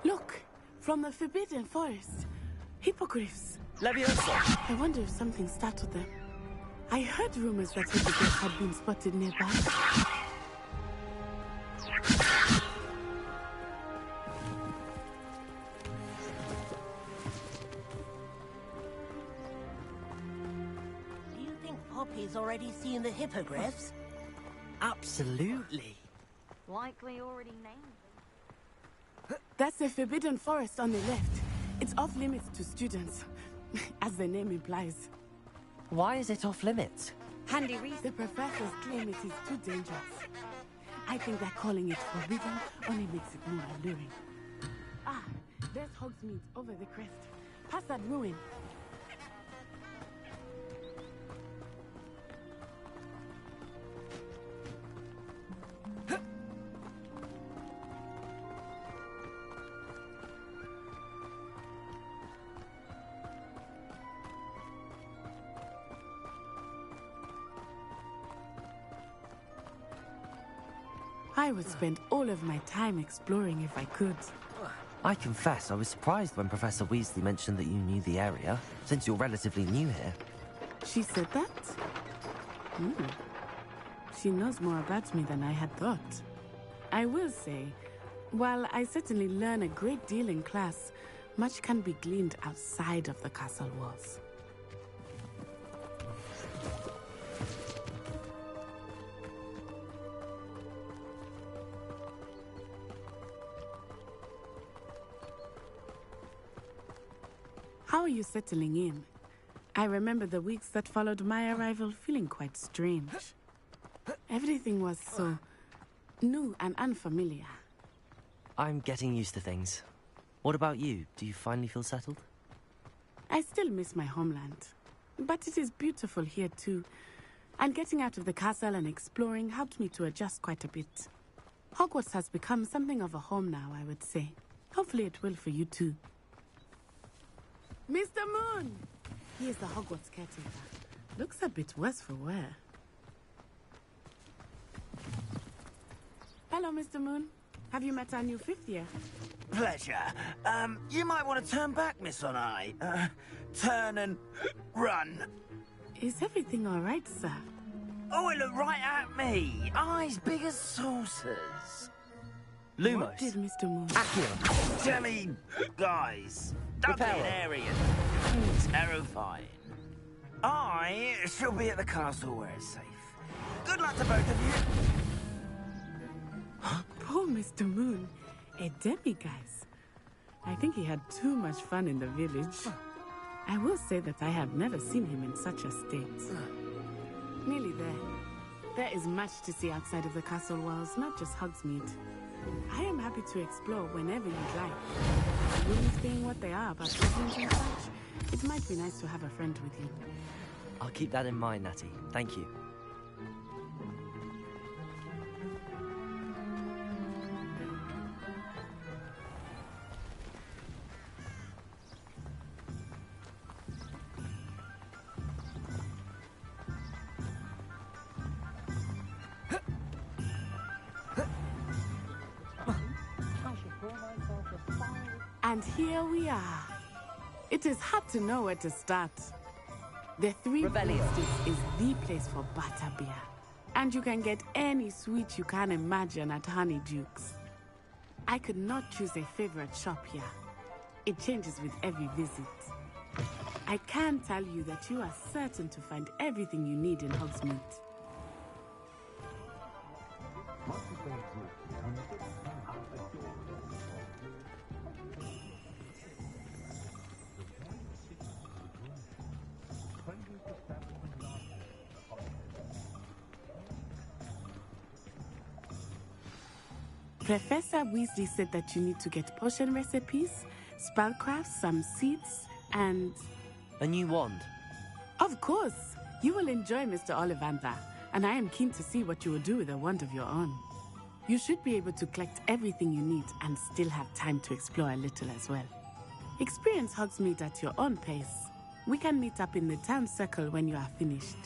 Look, from the Forbidden Forest. Hippogriffs. Leviosa! I wonder if something startled them. I heard rumors that hippogriffs had been spotted nearby. Do you think Poppy's already seen the hippogriffs? Absolutely. Likely already named. That's the Forbidden Forest on the left. It's off limits to students, as the name implies. Why is it off limits? Handy reason. The professors claim it is too dangerous. I think that calling it forbidden only makes it more alluring. Ah, there's Hogsmeade over the crest. Past that ruin. I would spend all of my time exploring if I could. I confess I was surprised when Professor Weasley mentioned that you knew the area, since you're relatively new here. She said that? She knows more about me than I had thought. I will say, while I certainly learn a great deal in class, much can be gleaned outside of the castle walls. How are you settling in? I remember the weeks that followed my arrival feeling quite strange. Everything was so new and unfamiliar. I'm getting used to things. What about you? Do you finally feel settled? I still miss my homeland, but it is beautiful here too. And getting out of the castle and exploring helped me to adjust quite a bit. Hogwarts has become something of a home now, I would say. Hopefully it will for you too. Mr. Moon! He is the Hogwarts caretaker. Looks a bit worse for wear. Hello, Mr. Moon. Have you met our new fifth year? Pleasure. You might want to turn back, Miss On-Eye. Turn and run. Is everything all right, sir? Oh, it looked right at me. Eyes big as saucers. Lumos. What did Mr. Moon... Accio. Jelly, guys. Don't be an Aryan. Terrifying. I shall be at the castle where it's safe. Good luck to both of you. Poor Mr. Moon. A demiguise. I think he had too much fun in the village. I will say that I have never seen him in such a state. Nearly there. There is much to see outside of the castle walls, not just Hogsmeade. I am happy to explore whenever you'd like. Rooms being what they are about evenings and such, it might be nice to have a friend with you. I'll keep that in mind, Natty. Thank you. And here we are. It is hard to know where to start. The Three Broomsticks is the place for butterbeer. And you can get any sweet you can imagine at Honeyduke's. I could not choose a favorite shop here. It changes with every visit. I can tell you that you are certain to find everything you need in Hogsmeade. Professor Weasley said that you need to get potion recipes, spellcrafts, some seeds, and... A new wand? Of course! You will enjoy Mr. Ollivander, and I am keen to see what you will do with a wand of your own. You should be able to collect everything you need and still have time to explore a little as well. Experience Hogsmeade at your own pace. We can meet up in the town circle when you are finished.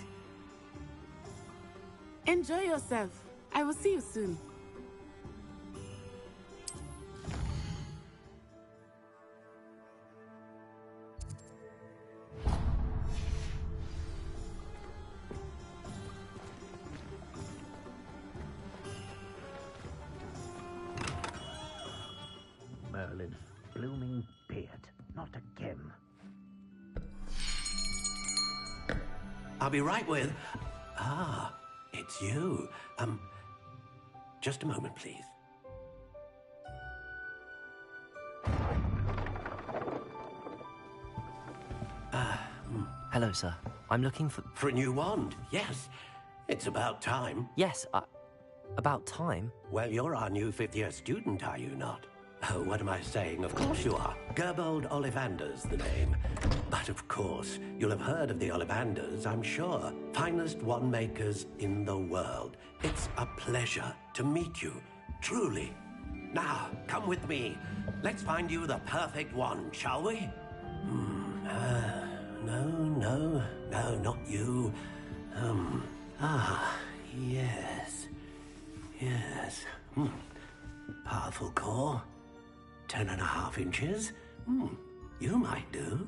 Enjoy yourself. I will see you soon. Merlin's blooming beard. Not again. I'll be right with... Ah, it's you. Just a moment, please. Hello, sir. I'm looking for... For a new wand, yes. It's about time. Yes, about time? Well, you're our new fifth-year student, are you not? Oh, what am I saying? Of course you are. Gerbold Ollivander's the name. But of course, you'll have heard of the Ollivanders, I'm sure. Finest wand makers in the world. It's a pleasure to meet you, truly. Now, come with me. Let's find you the perfect wand, shall we? No, not you. Yes. Powerful core. 10.5 inches. You might do.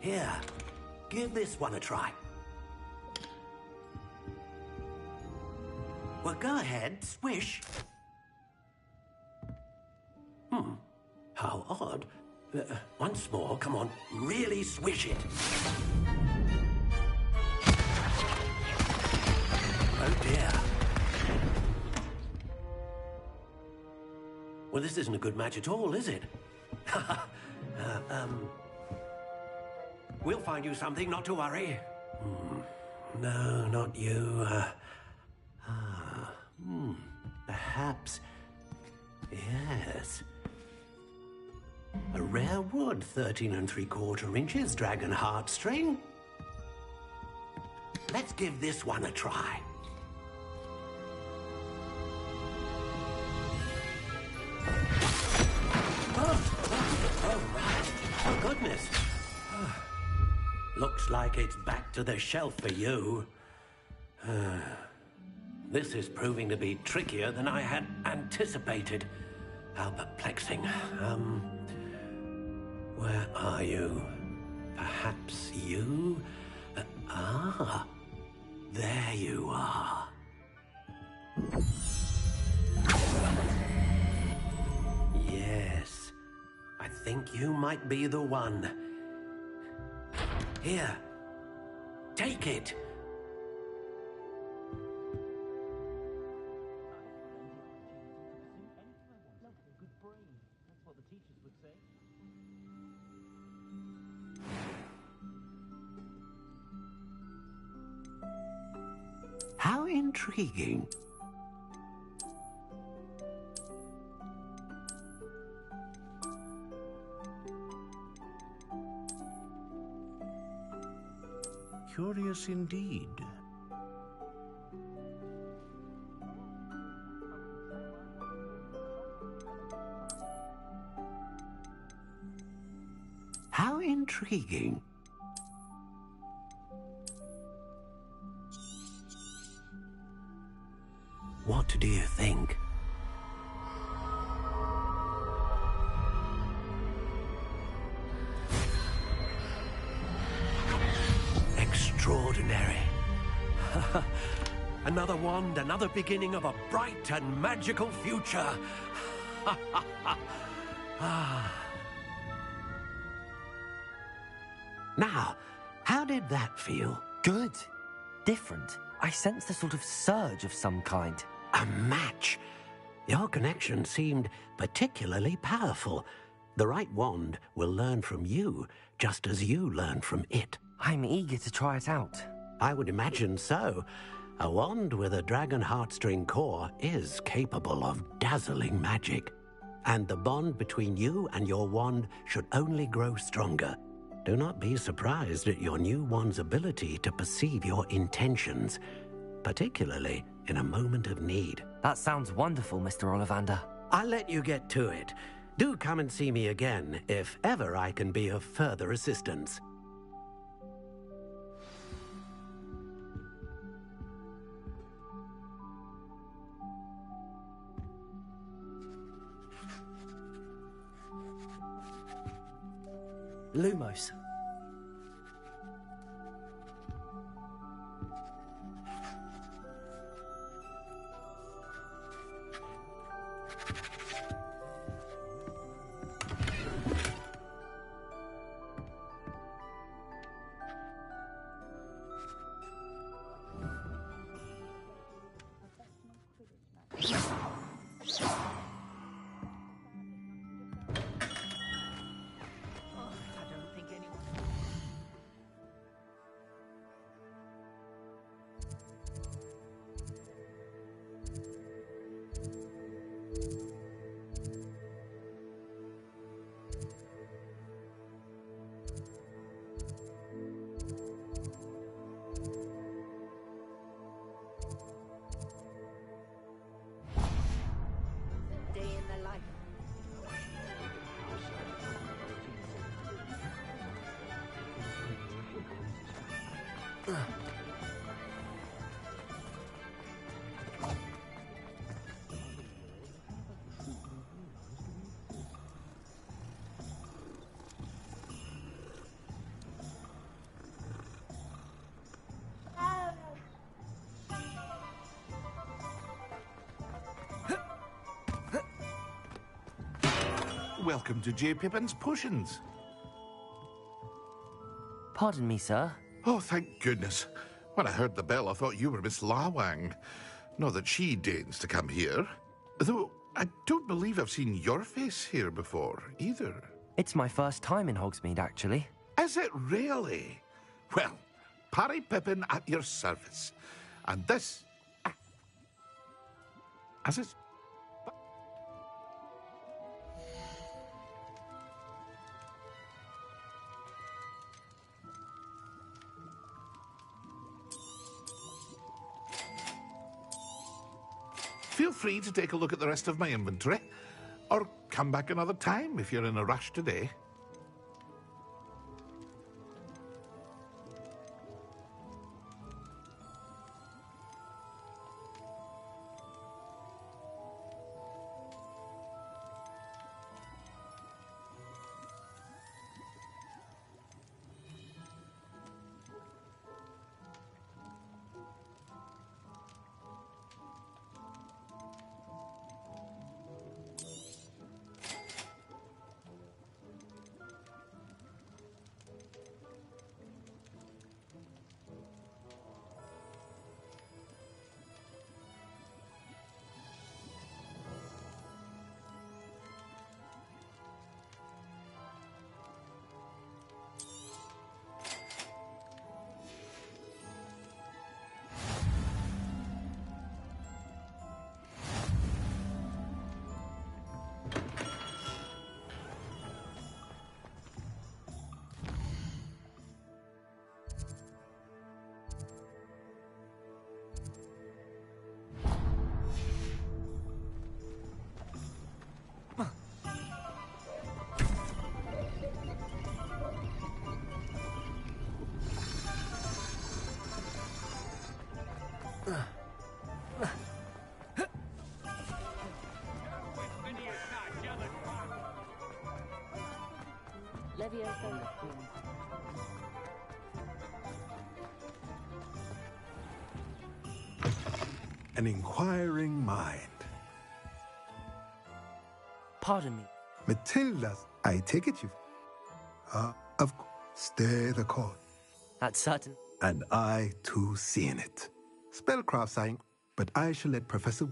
Here, give this one a try. Well, go ahead, swish. How odd. Once more, come on, really swish it. Oh dear. Well, this isn't a good match at all, is it? We'll find you something, not to worry. No, not you. Perhaps. Yes. A rare wood, 13 3/4 inches, dragon heartstring. Let's give this one a try. Oh, goodness. Looks like it's back to the shelf for you. This is proving to be trickier than I had anticipated. How perplexing. Where are you? Perhaps you? There you are. Yes, I think you might be the one. Here, take it. How intriguing. Curious indeed. How intriguing. What do you think? Another wand, another beginning of a bright and magical future. Now, how did that feel? Good. Different. I sensed a sort of surge of some kind. A match. Your connection seemed particularly powerful. The right wand will learn from you, just as you learn from it. I'm eager to try it out. I would imagine so. A wand with a dragon heartstring core is capable of dazzling magic. And the bond between you and your wand should only grow stronger. Do not be surprised at your new wand's ability to perceive your intentions, particularly in a moment of need. That sounds wonderful, Mr. Ollivander. I'll let you get to it. Do come and see me again if ever I can be of further assistance. Lumos. Welcome to J. Pippin's Potions. Pardon me, sir. Oh, thank goodness. When I heard the bell, I thought you were Miss Lawang. Not that she deigns to come here. Though, I don't believe I've seen your face here before, either. It's my first time in Hogsmeade, actually. Is it really? Well, Parry Pippin at your service. And this... As it's... Feel free to take a look at the rest of my inventory, or come back another time if you're in a rush today. an inquiring mind. Pardon me. Matilda's, I take it you've... of course, stay the course. That's certain. And I, too, see in it. Spellcraft sign, but I shall let Professor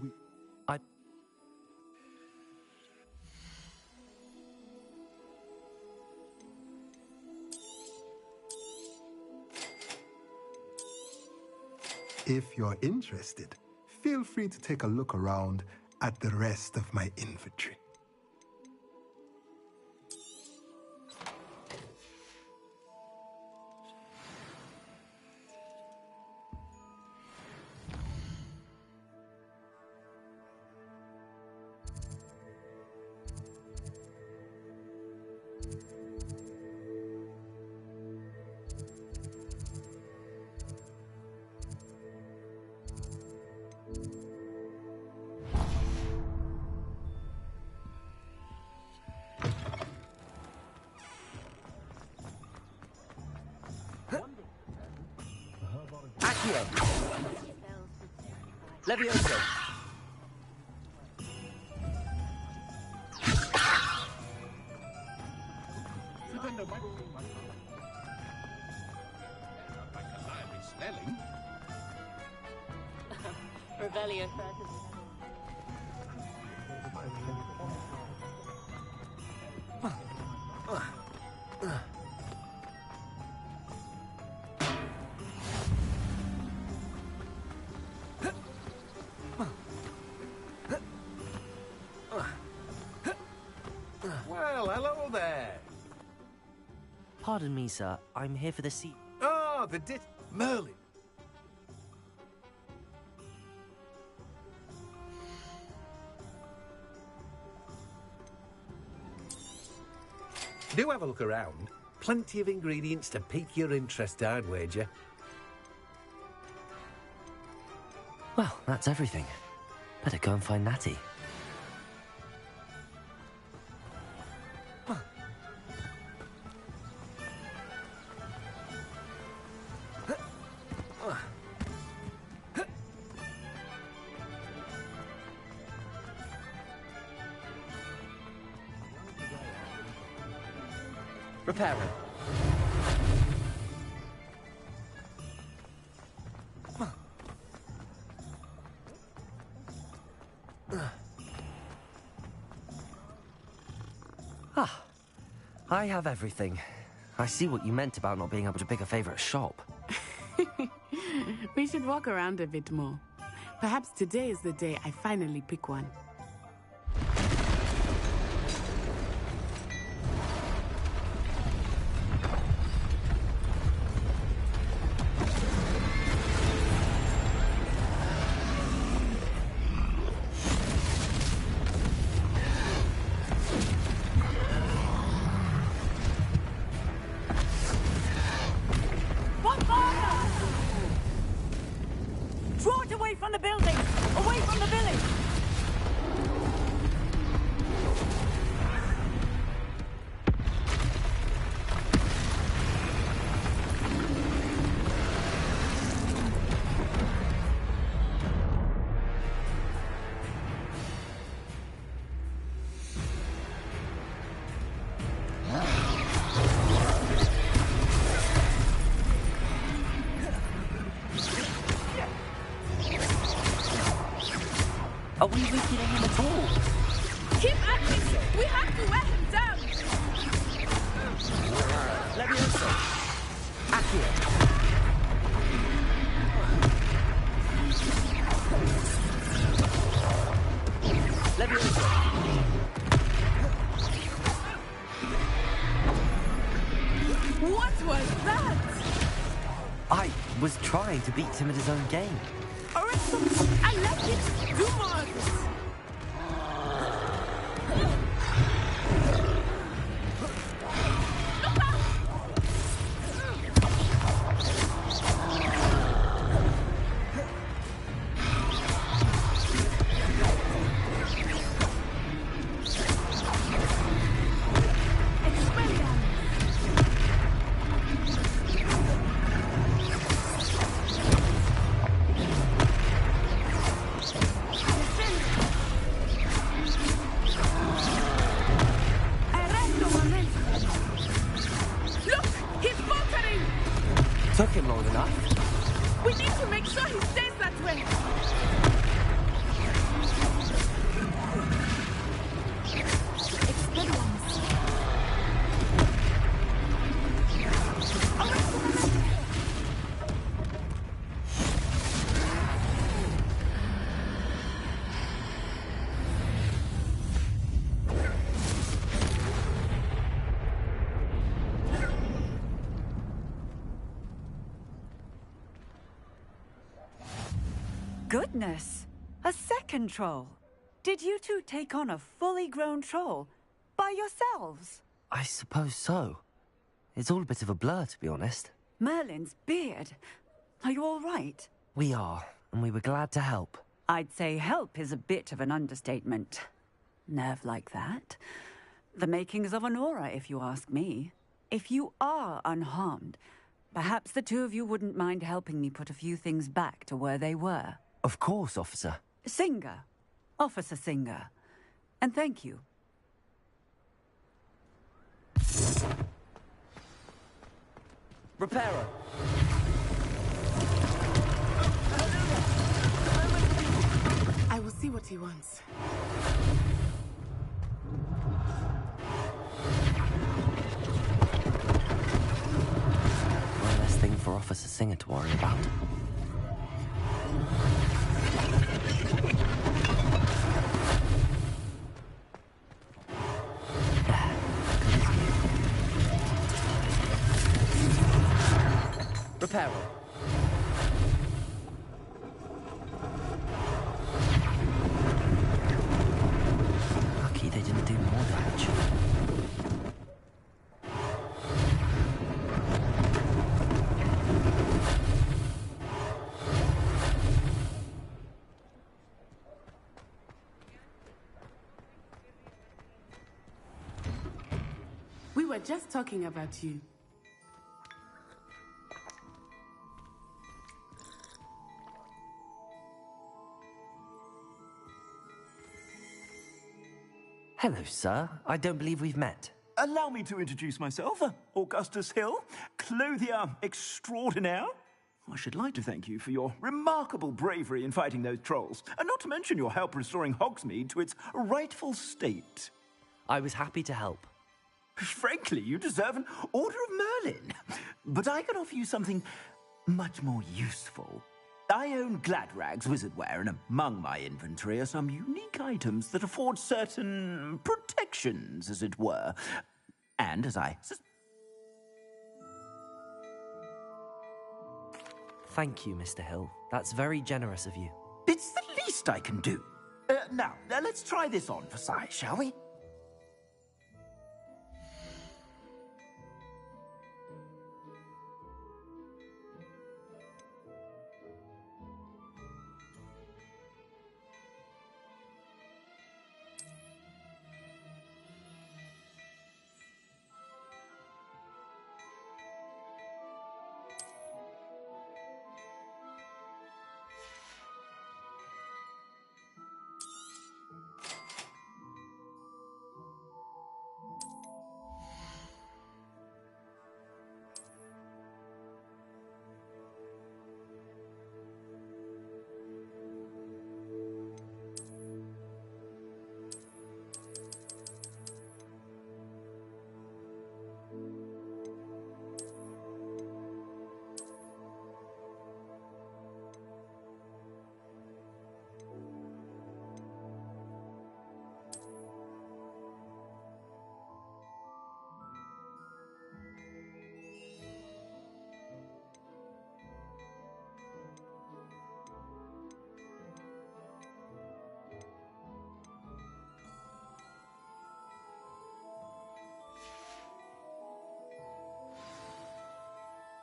If you're interested, feel free to take a look around at the rest of my inventory. Levioso. Revelio. Well, hello there. Pardon me, sir. I'm here for the sea. Oh, Merlin. Do have a look around. Plenty of ingredients to pique your interest, I'd wager. Well, that's everything. Better go and find Natty. Repairing. Ah, I have everything. I see what you meant about not being able to pick a favorite shop. We should walk around a bit more. Perhaps today is the day I finally pick one. Are we weakening him at all? Keep at him! We have to wear him down! Levioso. Accio. Levioso. What was that? I was trying to beat him at his own game. I like it! Do more of this! Stays that way! Goodness! A second troll! Did you two take on a fully grown troll? By yourselves? I suppose so. It's all a bit of a blur, to be honest. Merlin's beard. Are you all right? We are, and we were glad to help. I'd say help is a bit of an understatement. Nerve like that. The makings of an aura, if you ask me. If you are unharmed, perhaps the two of you wouldn't mind helping me put a few things back to where they were. Of course, officer. Singer. Officer Singer. And thank you. Reparo. I will see what he wants. One less thing for Officer Singer to worry about. Reparo. Lucky they didn't do more damage. We were just talking about you. Hello, sir. I don't believe we've met. Allow me to introduce myself. Augustus Hill, clothier extraordinaire. I should like to thank you for your remarkable bravery in fighting those trolls, and not to mention your help restoring Hogsmeade to its rightful state. I was happy to help. Frankly, you deserve an Order of Merlin. But I can offer you something much more useful. I own Gladrag's wizardware, and among my inventory are some unique items that afford certain protections, as it were. And as I... Thank you, Mr. Hill. That's very generous of you. It's the least I can do. Now, let's try this on for size, shall we?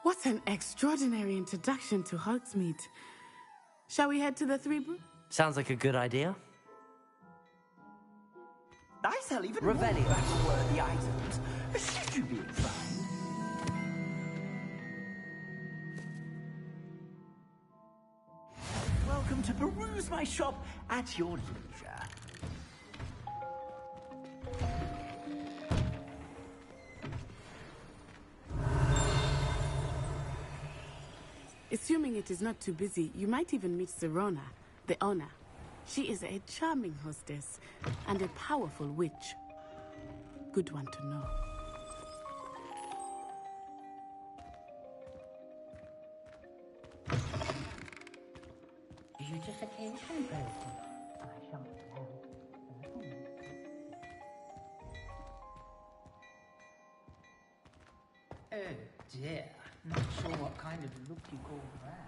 What an extraordinary introduction to Hogsmeade. Shall we head to the Three Brew? Sounds like a good idea. I sell even Revelio. more battle-worthy items, should you be inclined. Welcome to peruse my shop at your leisure. It's Assuming it is not too busy, you might even meet Sirona, the owner. She is a charming hostess and a powerful witch. Good one to know. Beautification potion. I shan't tell. Oh dear. Not sure what kind of look you call that.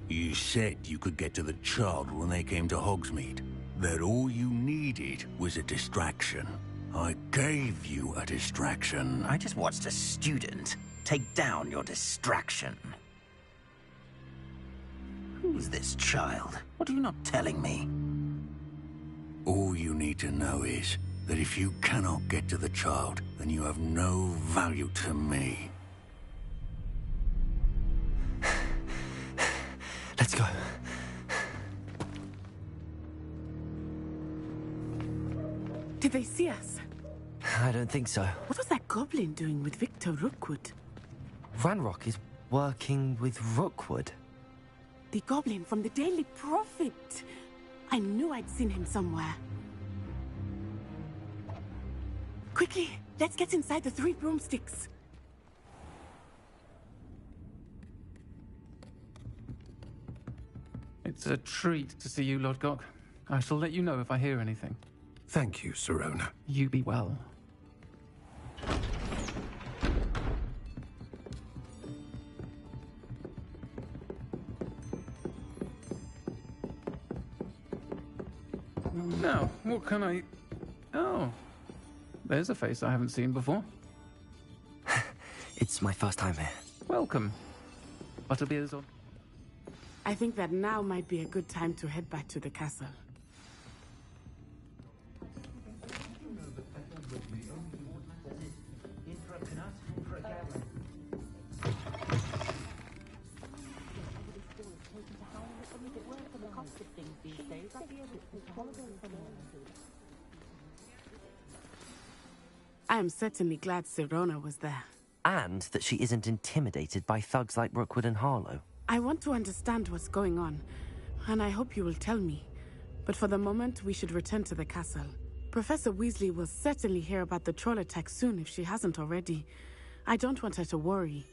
You said you could get to the child when they came to Hogsmeade. That all you needed was a distraction. I gave you a distraction. I just watched a student take down your distraction. Who's this child? What are you not telling me? All you need to know is that if you cannot get to the child, then you have no value to me. Let's go. Did they see us? I don't think so. What was that goblin doing with Victor Rookwood? Ranrock is working with Rookwood. The goblin from the Daily Prophet. I knew I'd seen him somewhere. Quickly, let's get inside the 3 broomsticks. It's a treat to see you, Lodgok. I shall let you know if I hear anything. Thank you, Sirona. You be well. Now, what can I... Oh, there's a face I haven't seen before. It's my first time here. Welcome. Butterbeers or... I think that now might be a good time to head back to the castle. I am certainly glad Sirona was there. And that she isn't intimidated by thugs like Rookwood and Harlow. I want to understand what's going on, and I hope you will tell me. But for the moment, we should return to the castle. Professor Weasley will certainly hear about the troll attack soon if she hasn't already. I don't want her to worry.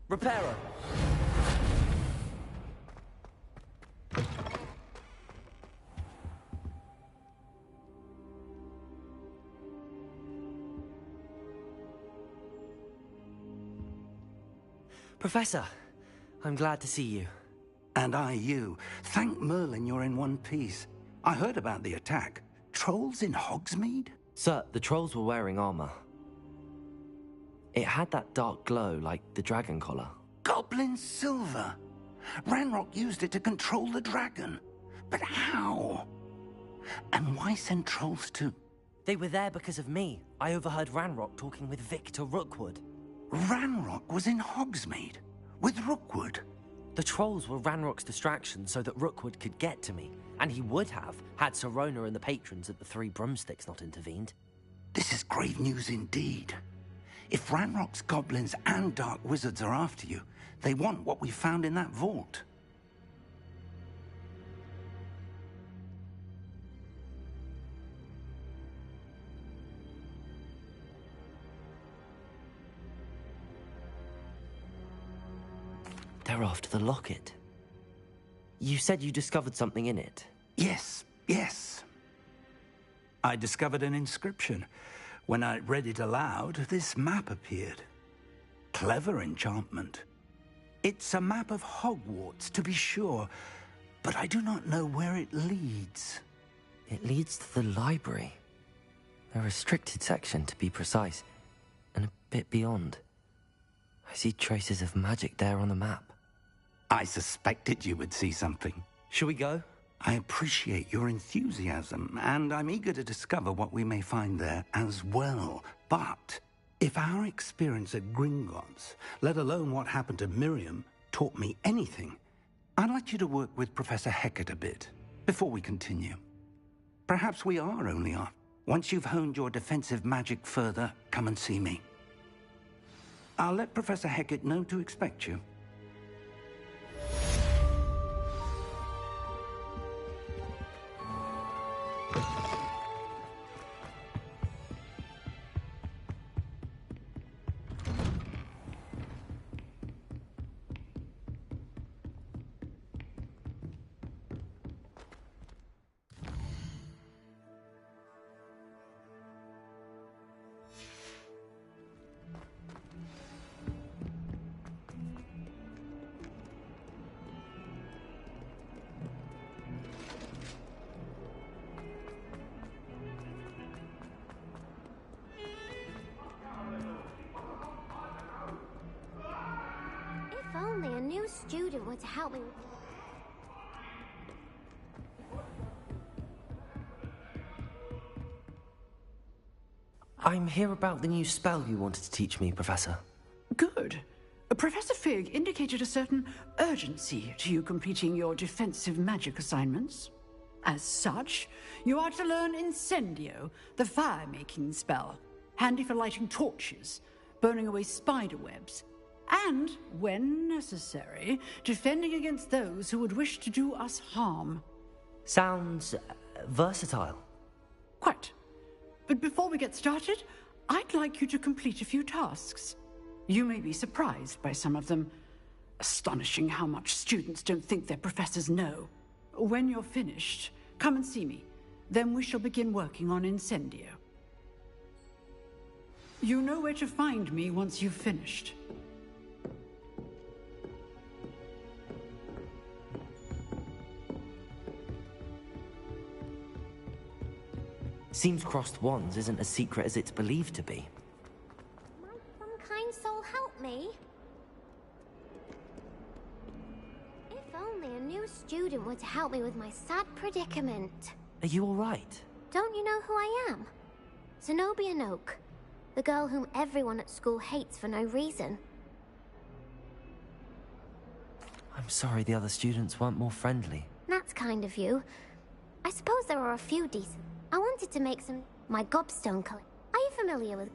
Reparo. Professor, I'm glad to see you. And I you. Thank Merlin you're in one piece. I heard about the attack. Trolls in Hogsmeade? Sir, the trolls were wearing armor. It had that dark glow like the dragon collar. Goblin silver. Ranrock used it to control the dragon. But how? And why send trolls to... They were there because of me. I overheard Ranrock talking with Victor Rookwood. Ranrock was in Hogsmeade? With Rookwood? The trolls were Ranrock's distraction so that Rookwood could get to me. And he would have, had Sirona and the patrons at the Three Broomsticks not intervened. This is grave news indeed. If Ranrock's goblins and dark wizards are after you, they want what we found in that vault. They're after the locket. You said you discovered something in it. Yes. I discovered an inscription. When I read it aloud, this map appeared. Clever enchantment. It's a map of Hogwarts, to be sure, but I do not know where it leads. It leads to the library. A restricted section, to be precise, and a bit beyond. I see traces of magic there on the map. I suspected you would see something. Shall we go? I appreciate your enthusiasm, and I'm eager to discover what we may find there as well. But if our experience at Gringotts, let alone what happened to Miriam, taught me anything, I'd like you to work with Professor Hecat a bit before we continue. Perhaps we are only off. Once you've honed your defensive magic further, come and see me. I'll let Professor Hecat know to expect you. If only a new student were to help me. I'm here about the new spell you wanted to teach me, Professor. Good. Professor Fig indicated a certain urgency to you completing your defensive magic assignments. As such, you are to learn Incendio, the fire-making spell, handy for lighting torches, burning away spider webs, and, when necessary, defending against those who would wish to do us harm. Sounds versatile. Quite. But before we get started, I'd like you to complete a few tasks. You may be surprised by some of them. Astonishing how much students don't think their professors know. When you're finished, come and see me. Then we shall begin working on Incendio. You know where to find me once you've finished. Seems crossed wands isn't as secret as it's believed to be. Might some kind soul help me? If only a new student were to help me with my sad predicament. Are you all right? Don't you know who I am? Zenobia Noak. The girl whom everyone at school hates for no reason. I'm sorry the other students weren't more friendly. That's kind of you. I suppose there are a few decent. I wanted to make some... my gobstone collection. Are you familiar with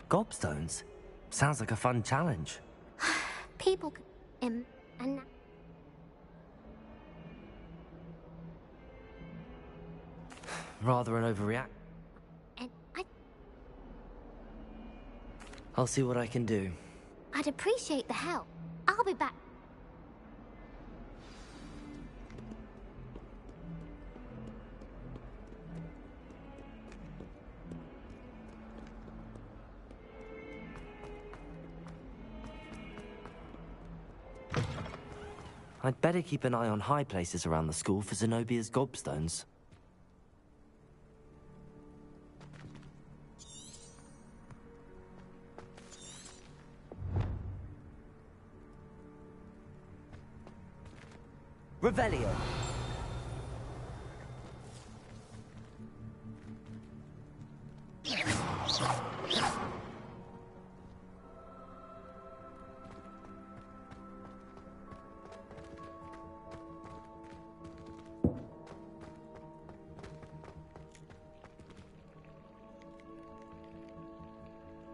Gobstones? Sounds like a fun challenge. People could... and... Rather an overreact. and I'll see what I can do. I'd appreciate the help. I'll be back. I'd better keep an eye on high places around the school for Zenobia's gobstones. Revelio.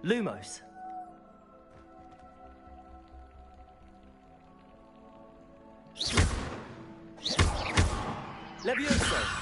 Lumos. Levioso.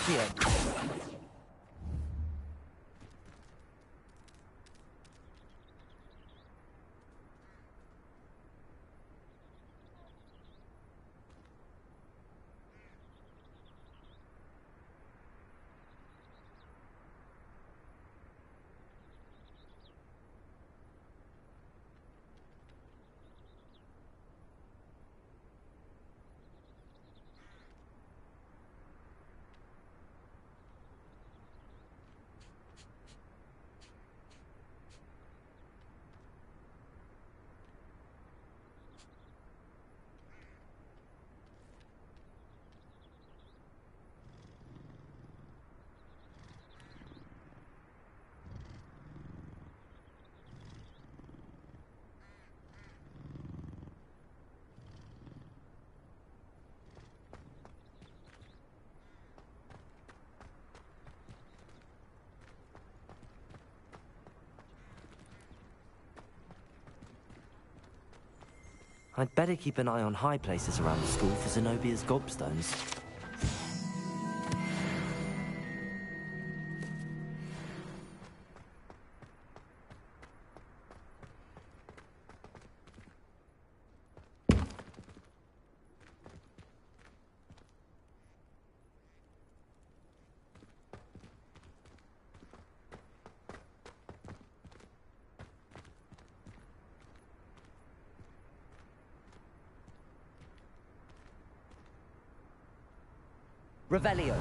Accio. I'd better keep an eye on high places around the school for Zenobia's gobstones. Revelio.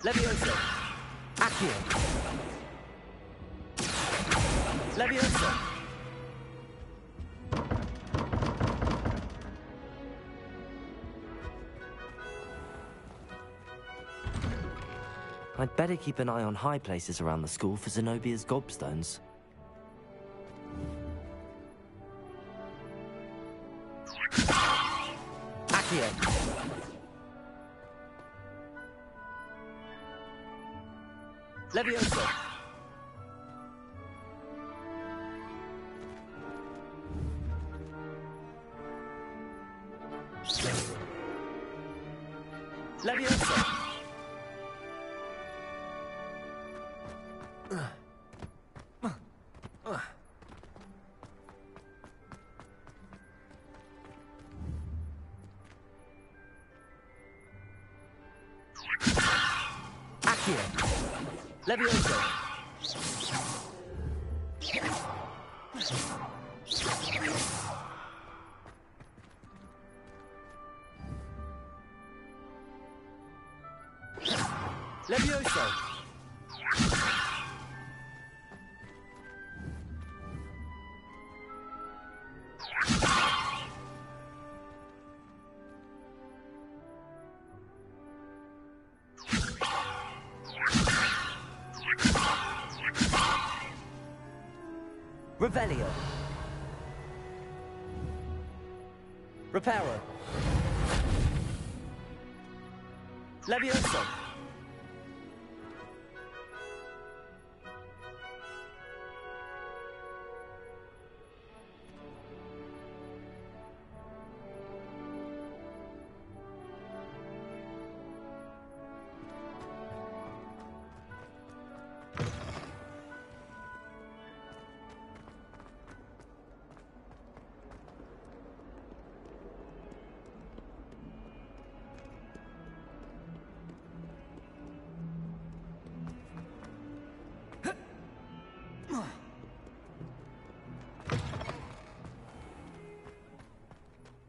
Levioso. Accio. Leviosa. I'd better keep an eye on high places around the school for Zenobia's gobstones. Accio. Leviosa. Leviosa. Accio. Leviosa. Leviosa. Revelio. Reparo. Leviosa.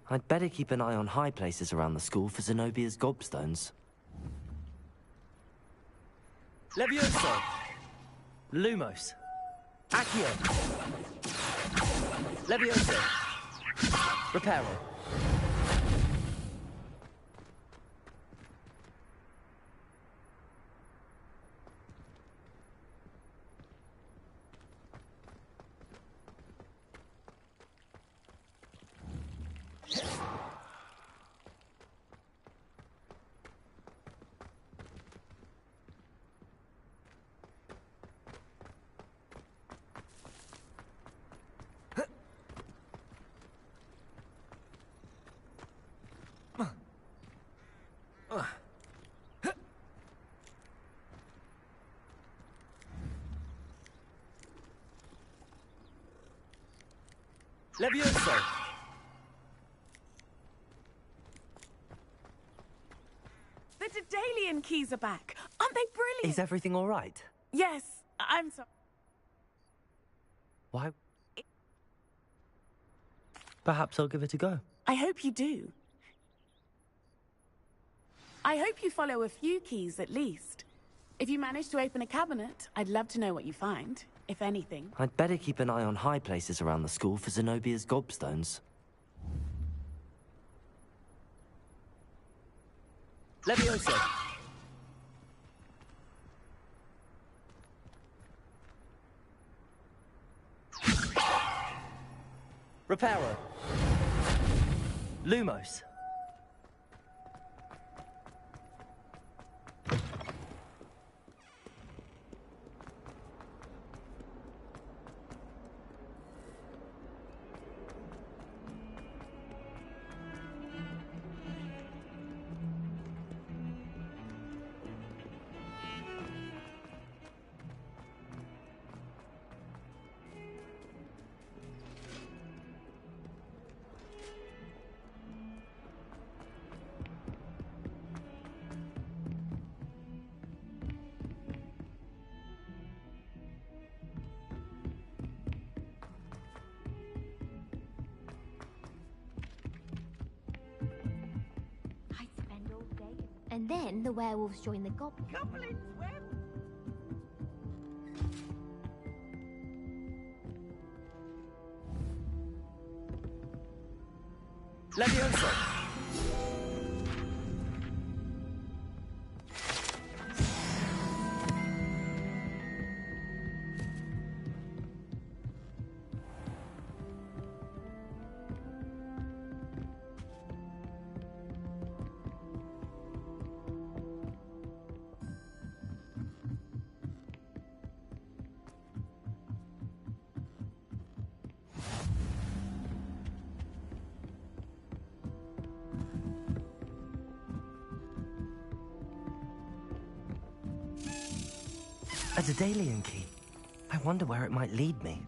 I'd better keep an eye on high places around the school for Zenobia's gobstones. Leviosa! Lumos! Accio! Leviosa! Reparo! Leviosa! The Daedalian keys are back. Aren't they brilliant? Is everything all right? Yes, I'm sorry. Why? Perhaps I'll give it a go. I hope you do. I hope you follow a few keys at least. If you manage to open a cabinet, I'd love to know what you find, if anything. I'd better keep an eye on high places around the school for Zenobia's gobstones. Leviosa! Reparo! Lumos! And then the werewolves join the goblins. Levioso! A Daedalian key. I wonder where it might lead me.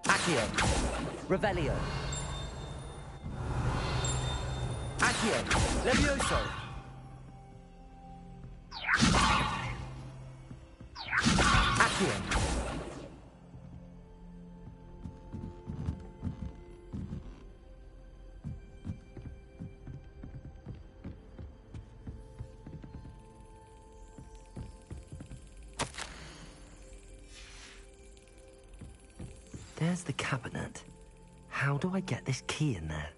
Accio. Revelio. Accio. Levioso. Accio. There's the cabinet. How do I get this key in there?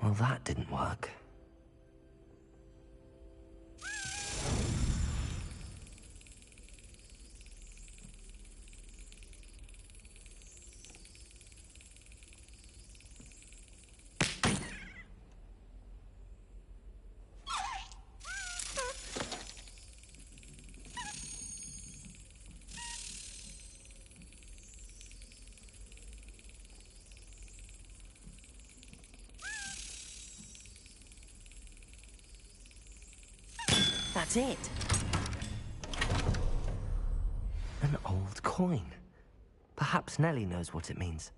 Well, that didn't work. That's it. An old coin. Perhaps Nellie knows what it means.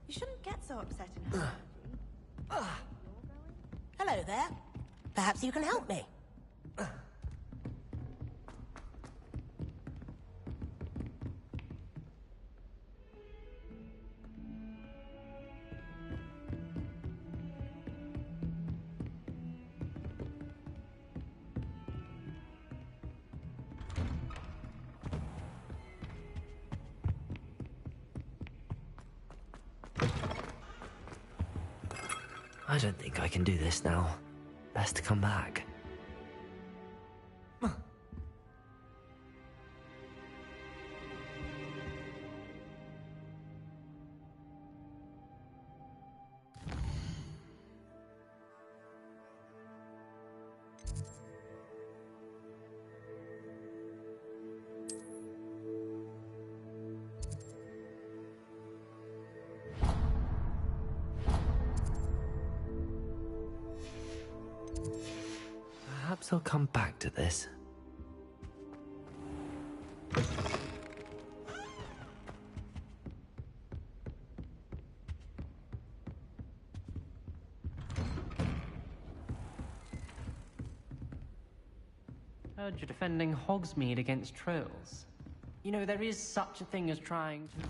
You shouldn't get so upset in her. Hello there. Perhaps you can help me. I don't think I can do this now. Best to come back. Perhaps I'll come back to this. Heard you're defending Hogsmeade against trolls. You know, there is such a thing as trying to...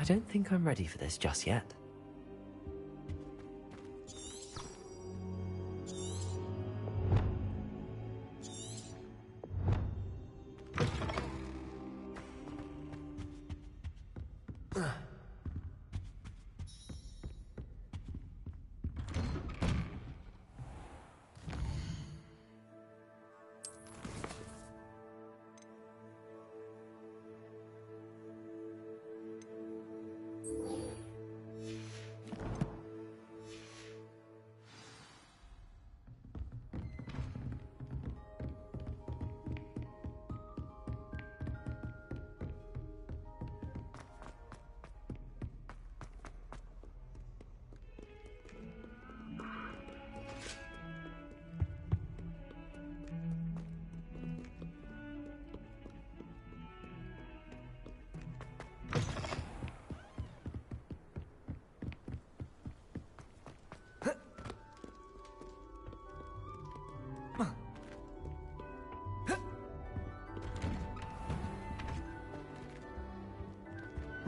I don't think I'm ready for this just yet.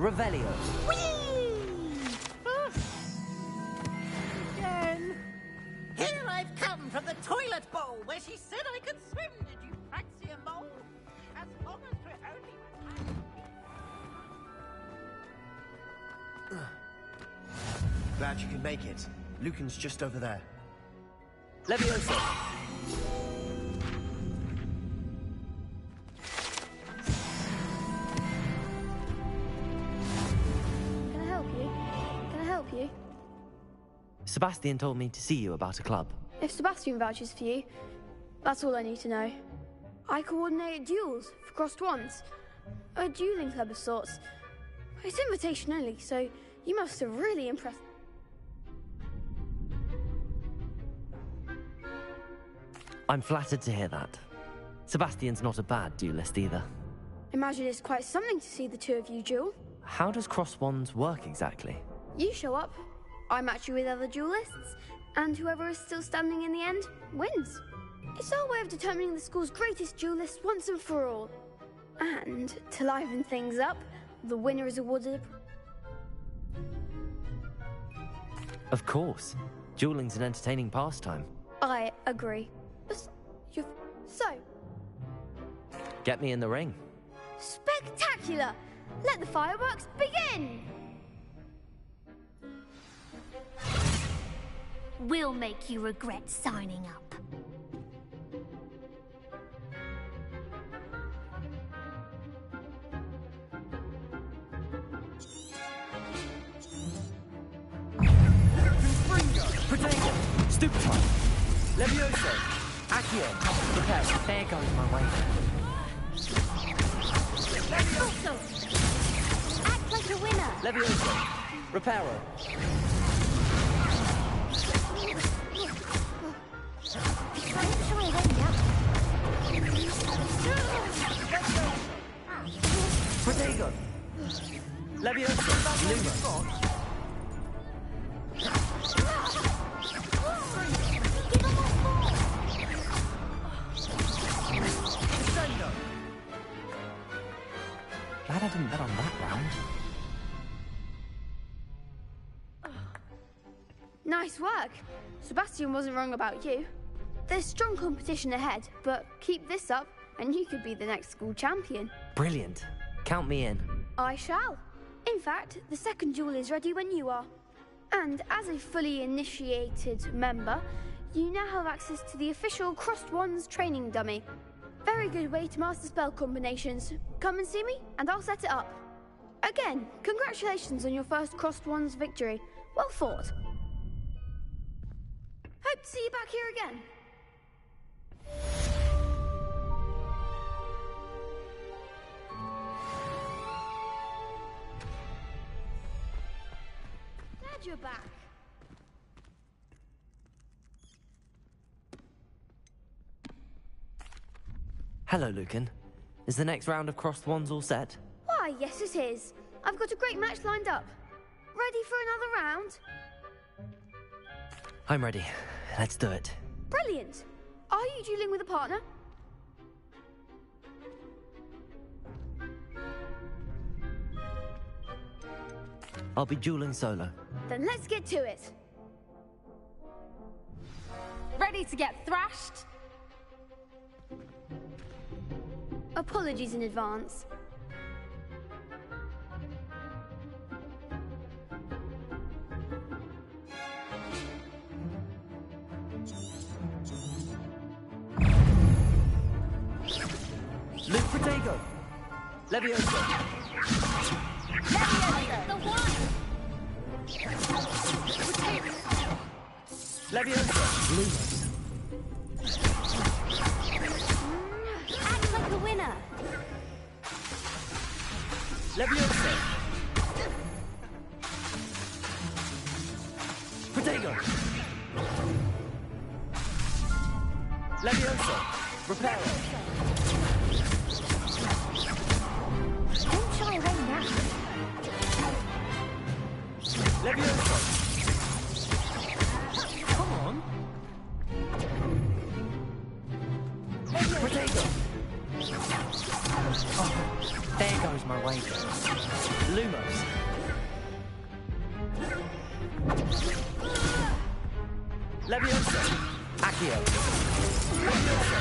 Revelio. Again. Here I've come from the toilet bowl where she said I could swim. Did you fancy a mole? As long as we're only... Glad you could make it. Lucan's just over there. Levioso! Sebastian told me to see you about a club. If Sebastian vouches for you, that's all I need to know. I coordinate duels for crossed wands. A dueling club of sorts. It's invitation only, so you must have really impressed... I'm flattered to hear that. Sebastian's not a bad duelist either. Imagine it's quite something to see the two of you duel. How does cross wands work exactly? You show up, I match you with other duelists, and whoever is still standing in the end wins. It's our way of determining the school's greatest duelist once and for all. And to liven things up, the winner is awarded Of course. Dueling's an entertaining pastime. I agree. But so... Get me in the ring. Spectacular! Let the fireworks begin! We'll make you regret signing up. Protego! Stupefy! Levioso! Accio! Prepare. There goes my way. Also, Levioso. Reparo. Protego. Levioso. Lumos. Glad I didn't bet on that round. Nice work. Sebastian wasn't wrong about you. There's strong competition ahead, but keep this up and you could be the next school champion. Brilliant. Count me in. I shall. In fact, the second duel is ready when you are. And as a fully initiated member, you now have access to the official Crossed Wands training dummy. Very good way to master spell combinations. Come and see me, and I'll set it up. Again, congratulations on your first Crossed Wands victory. Well fought. Hope to see you back here again. Glad you're back. Hello, Lucan. Is the next round of Crossed Wands all set? Why, yes it is. I've got a great match lined up. Ready for another round? I'm ready. Let's do it. Brilliant. Are you dueling with a partner? I'll be dueling solo. Then let's get to it. Ready to get thrashed? Apologies in advance. Luke Protego. Levioso. Levioso. The one. Levioso. Lumos. Act like a winner. Levioso. Protego. Levioso. Reparo. Don't shy away now. Levioso. Come on. Protego. Oh, there goes my wager. Lumos. Levioso. Accio. Levioso.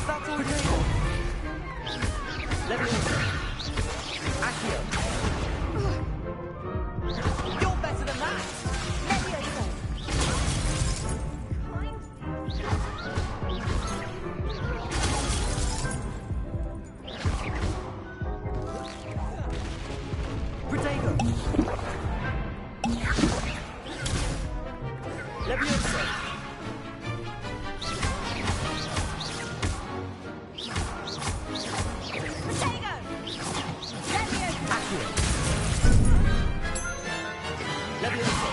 That's all Protego. Levioso. Accio. You're better than that. Levioso. Protego. Levioso. Protego. Levioso. Accio. Levioso.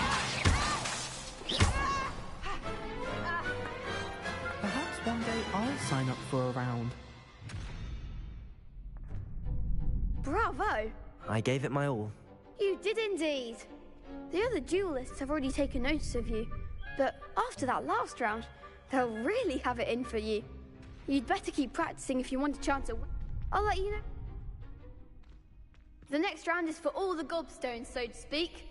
Perhaps one day I'll sign up for a round. Bravo! I gave it my all. You did indeed. The other duelists have already taken notice of you, but after that last round, they'll really have it in for you. You'd better keep practicing if you want a chance at. I'll let you know. The next round is for all the gobstones, so to speak.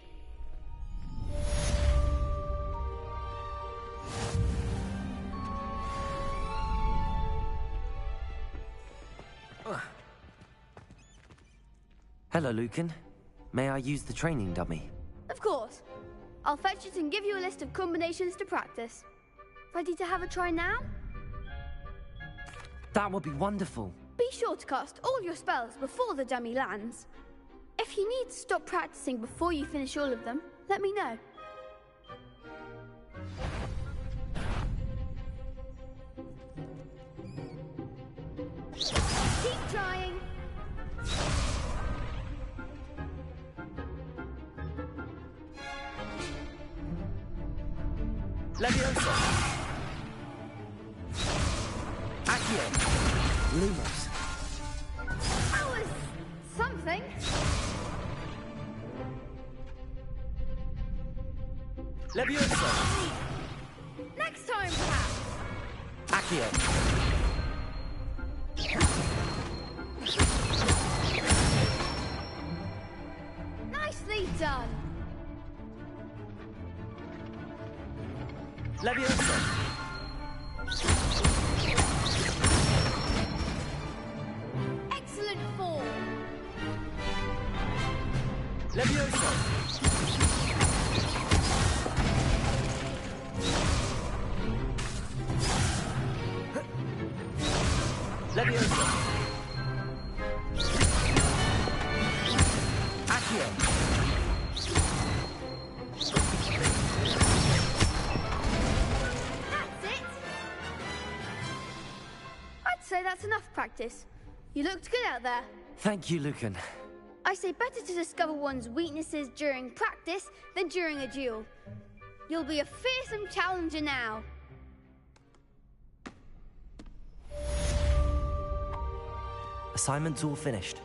Hello, Lucan. May I use the training dummy? Of course. I'll fetch it and give you a list of combinations to practice. Ready to have a try now? That would be wonderful. Be sure to cast all your spells before the dummy lands. If you need to stop practicing before you finish all of them, let me know. Leviosa! Accio! Lumos! That was something. Leviosa! Next time, perhaps. Accio! Nicely done. Leviosa! Excellent form. Leviosa! Leviosa! Accio! That's it. I'd say that's enough practice. You looked good out there. Thank you, Lucan. I say better to discover one's weaknesses during practice than during a duel. You'll be a fearsome challenger now. Assignment's all finished.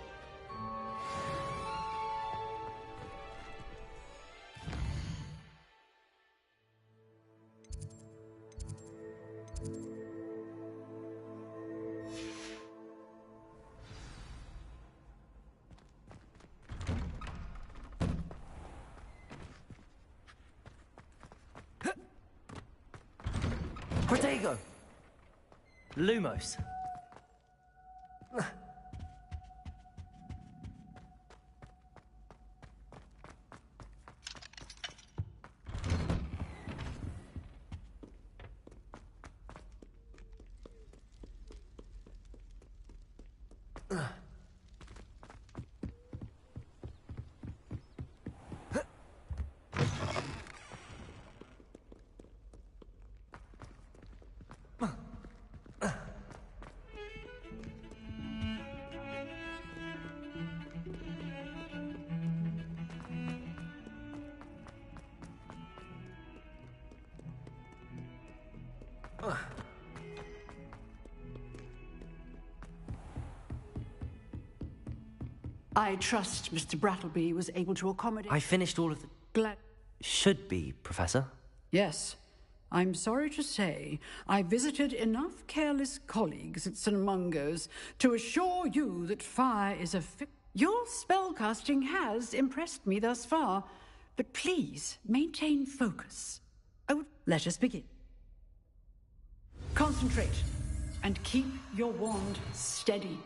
Protego! Lumos! I trust Mr. Brattleby was able to accommodate... I finished all of the... Glad... Should be, Professor. Yes. I'm sorry to say I visited enough careless colleagues at St. Mungo's to assure you that fire is a... Your spellcasting has impressed me thus far, but please maintain focus. Oh, let us begin. Concentrate and keep your wand steady.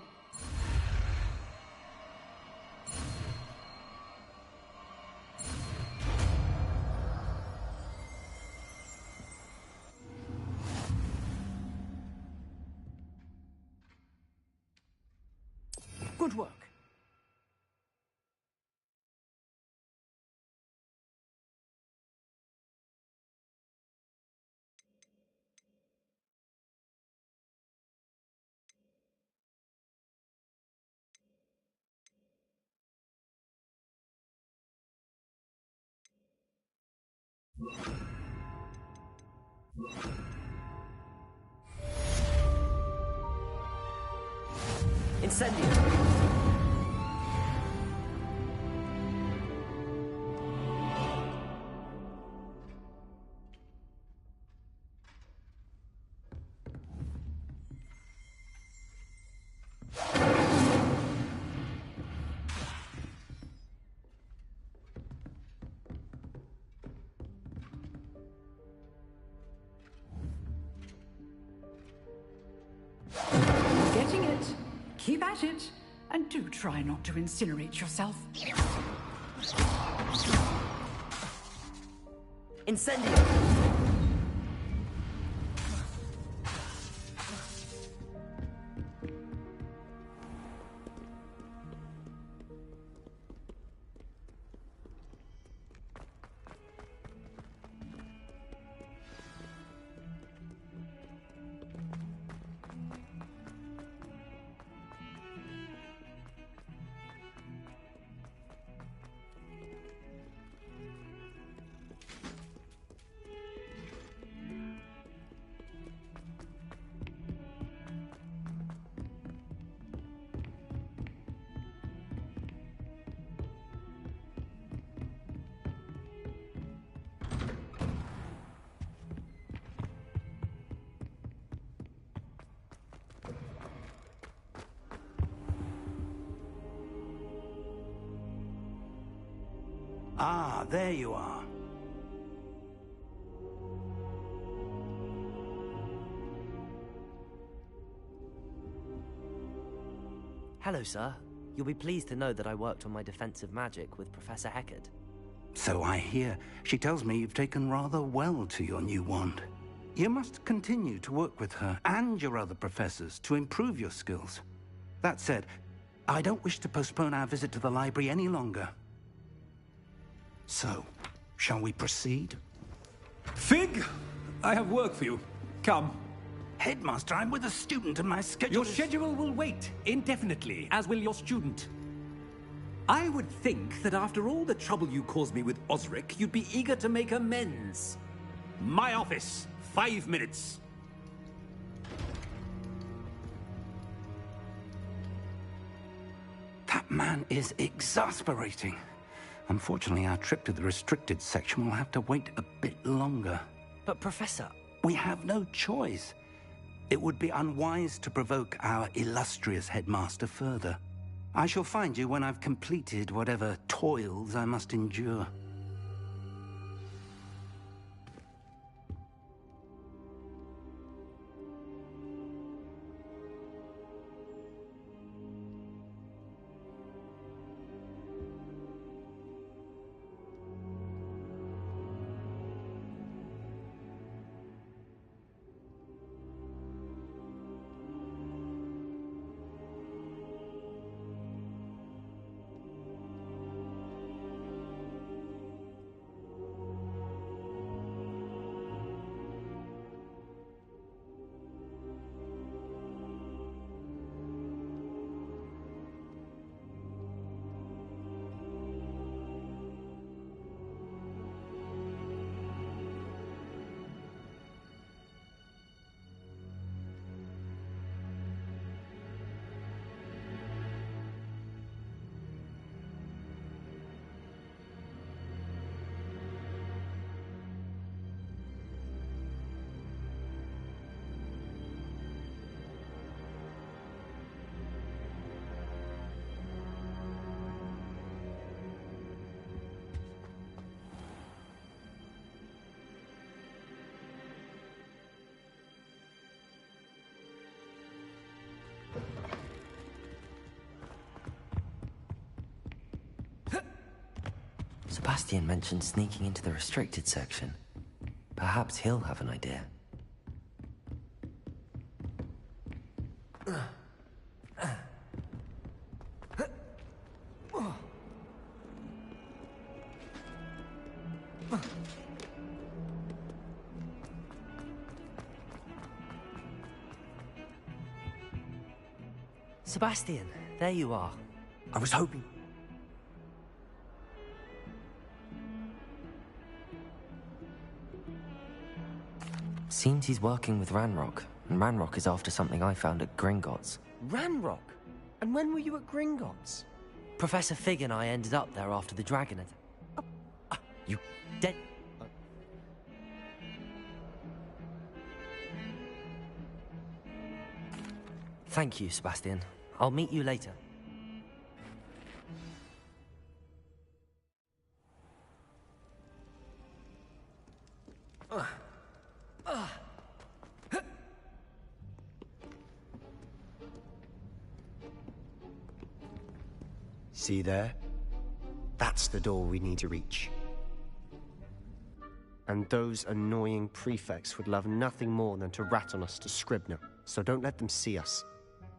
Good work. Incendio! Getting it. Keep at it. And do try not to incinerate yourself. Incendio! Ah, there you are. Hello, sir. You'll be pleased to know that I worked on my defensive magic with Professor Heckard. So I hear. She tells me you've taken rather well to your new wand. You must continue to work with her and your other professors to improve your skills. That said, I don't wish to postpone our visit to the library any longer. So, shall we proceed? Fig! I have work for you. Come. Headmaster, I'm with a student and my schedule Your schedule will wait indefinitely, as will your student. I would think that after all the trouble you caused me with Osric, you'd be eager to make amends. My office, 5 minutes. That man is exasperating. Unfortunately, our trip to the restricted section will have to wait a bit longer. But, Professor... We have no choice. It would be unwise to provoke our illustrious headmaster further. I shall find you when I've completed whatever toils I must endure. Sebastian mentioned sneaking into the restricted section. Perhaps he'll have an idea. Sebastian, there you are. I was hoping... Seems he's working with Ranrock, and Ranrock is after something I found at Gringotts. Ranrock? And when were you at Gringotts? Professor Fig and I ended up there after the dragon You dead... Thank you, Sebastian. I'll meet you later. See there? That's the door we need to reach. And those annoying prefects would love nothing more than to rat on us to Scribner, so don't let them see us.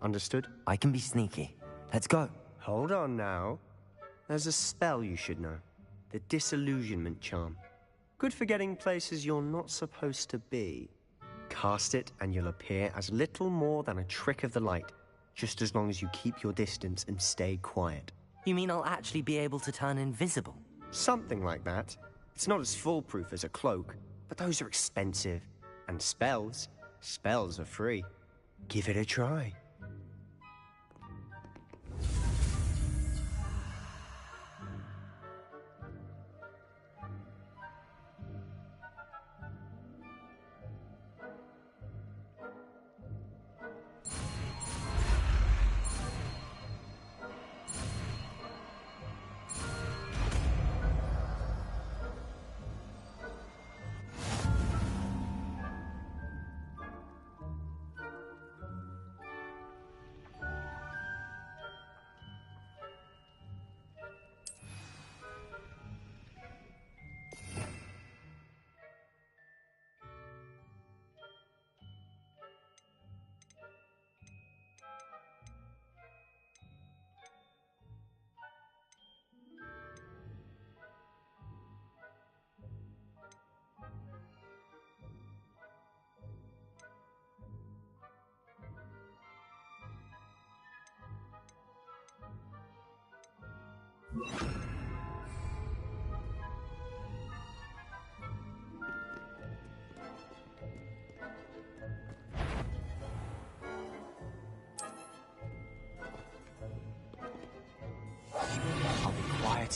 Understood? I can be sneaky. Let's go. Hold on now. There's a spell you should know. The Disillusionment Charm. Good for getting places you're not supposed to be. Cast it and you'll appear as little more than a trick of the light, just as long as you keep your distance and stay quiet. You mean I'll actually be able to turn invisible? Something like that. It's not as foolproof as a cloak, but those are expensive. And spells are free. Give it a try.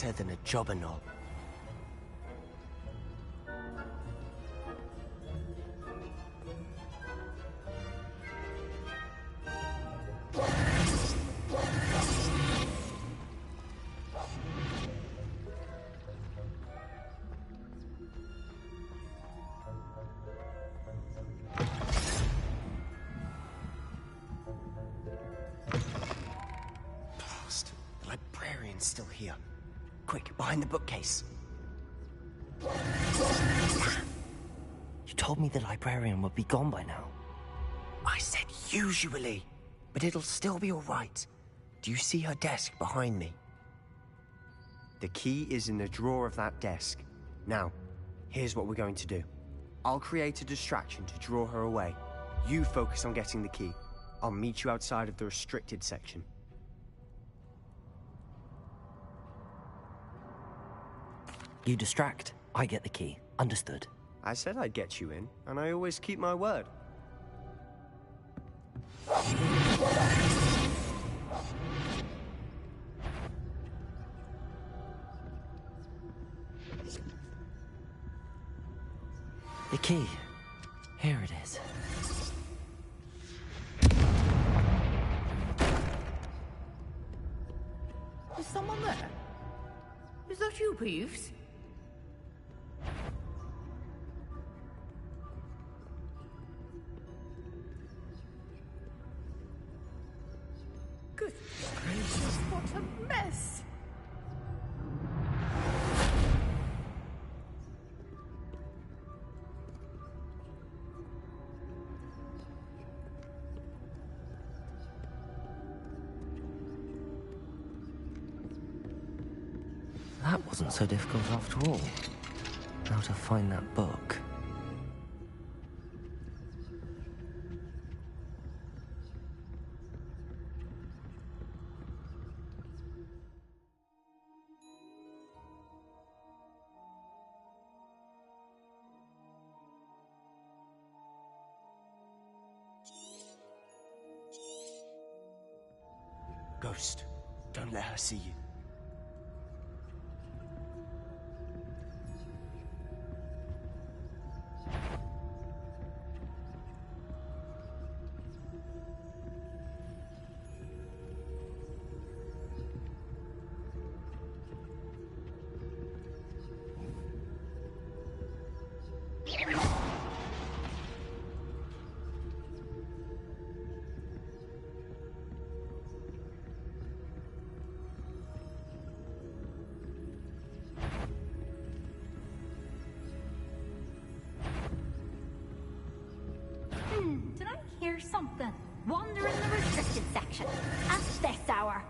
better than a jobberknoll. Blast. The librarian's still here. Quick, behind the bookcase. You told me the librarian would be gone by now. I said usually, but it'll still be all right. Do you see her desk behind me? The key is in the drawer of that desk. Now, here's what we're going to do. I'll create a distraction to draw her away. You focus on getting the key. I'll meet you outside of the restricted section. You distract, I get the key. Understood. I said I'd get you in, and I always keep my word. The key. Here it is. Is someone there? Is that you, Peeves? Good gracious, what a mess! That wasn't so difficult after all. How to find that book. Ghost, don't let her see you. Did I hear something? Wander in the restricted section at this hour.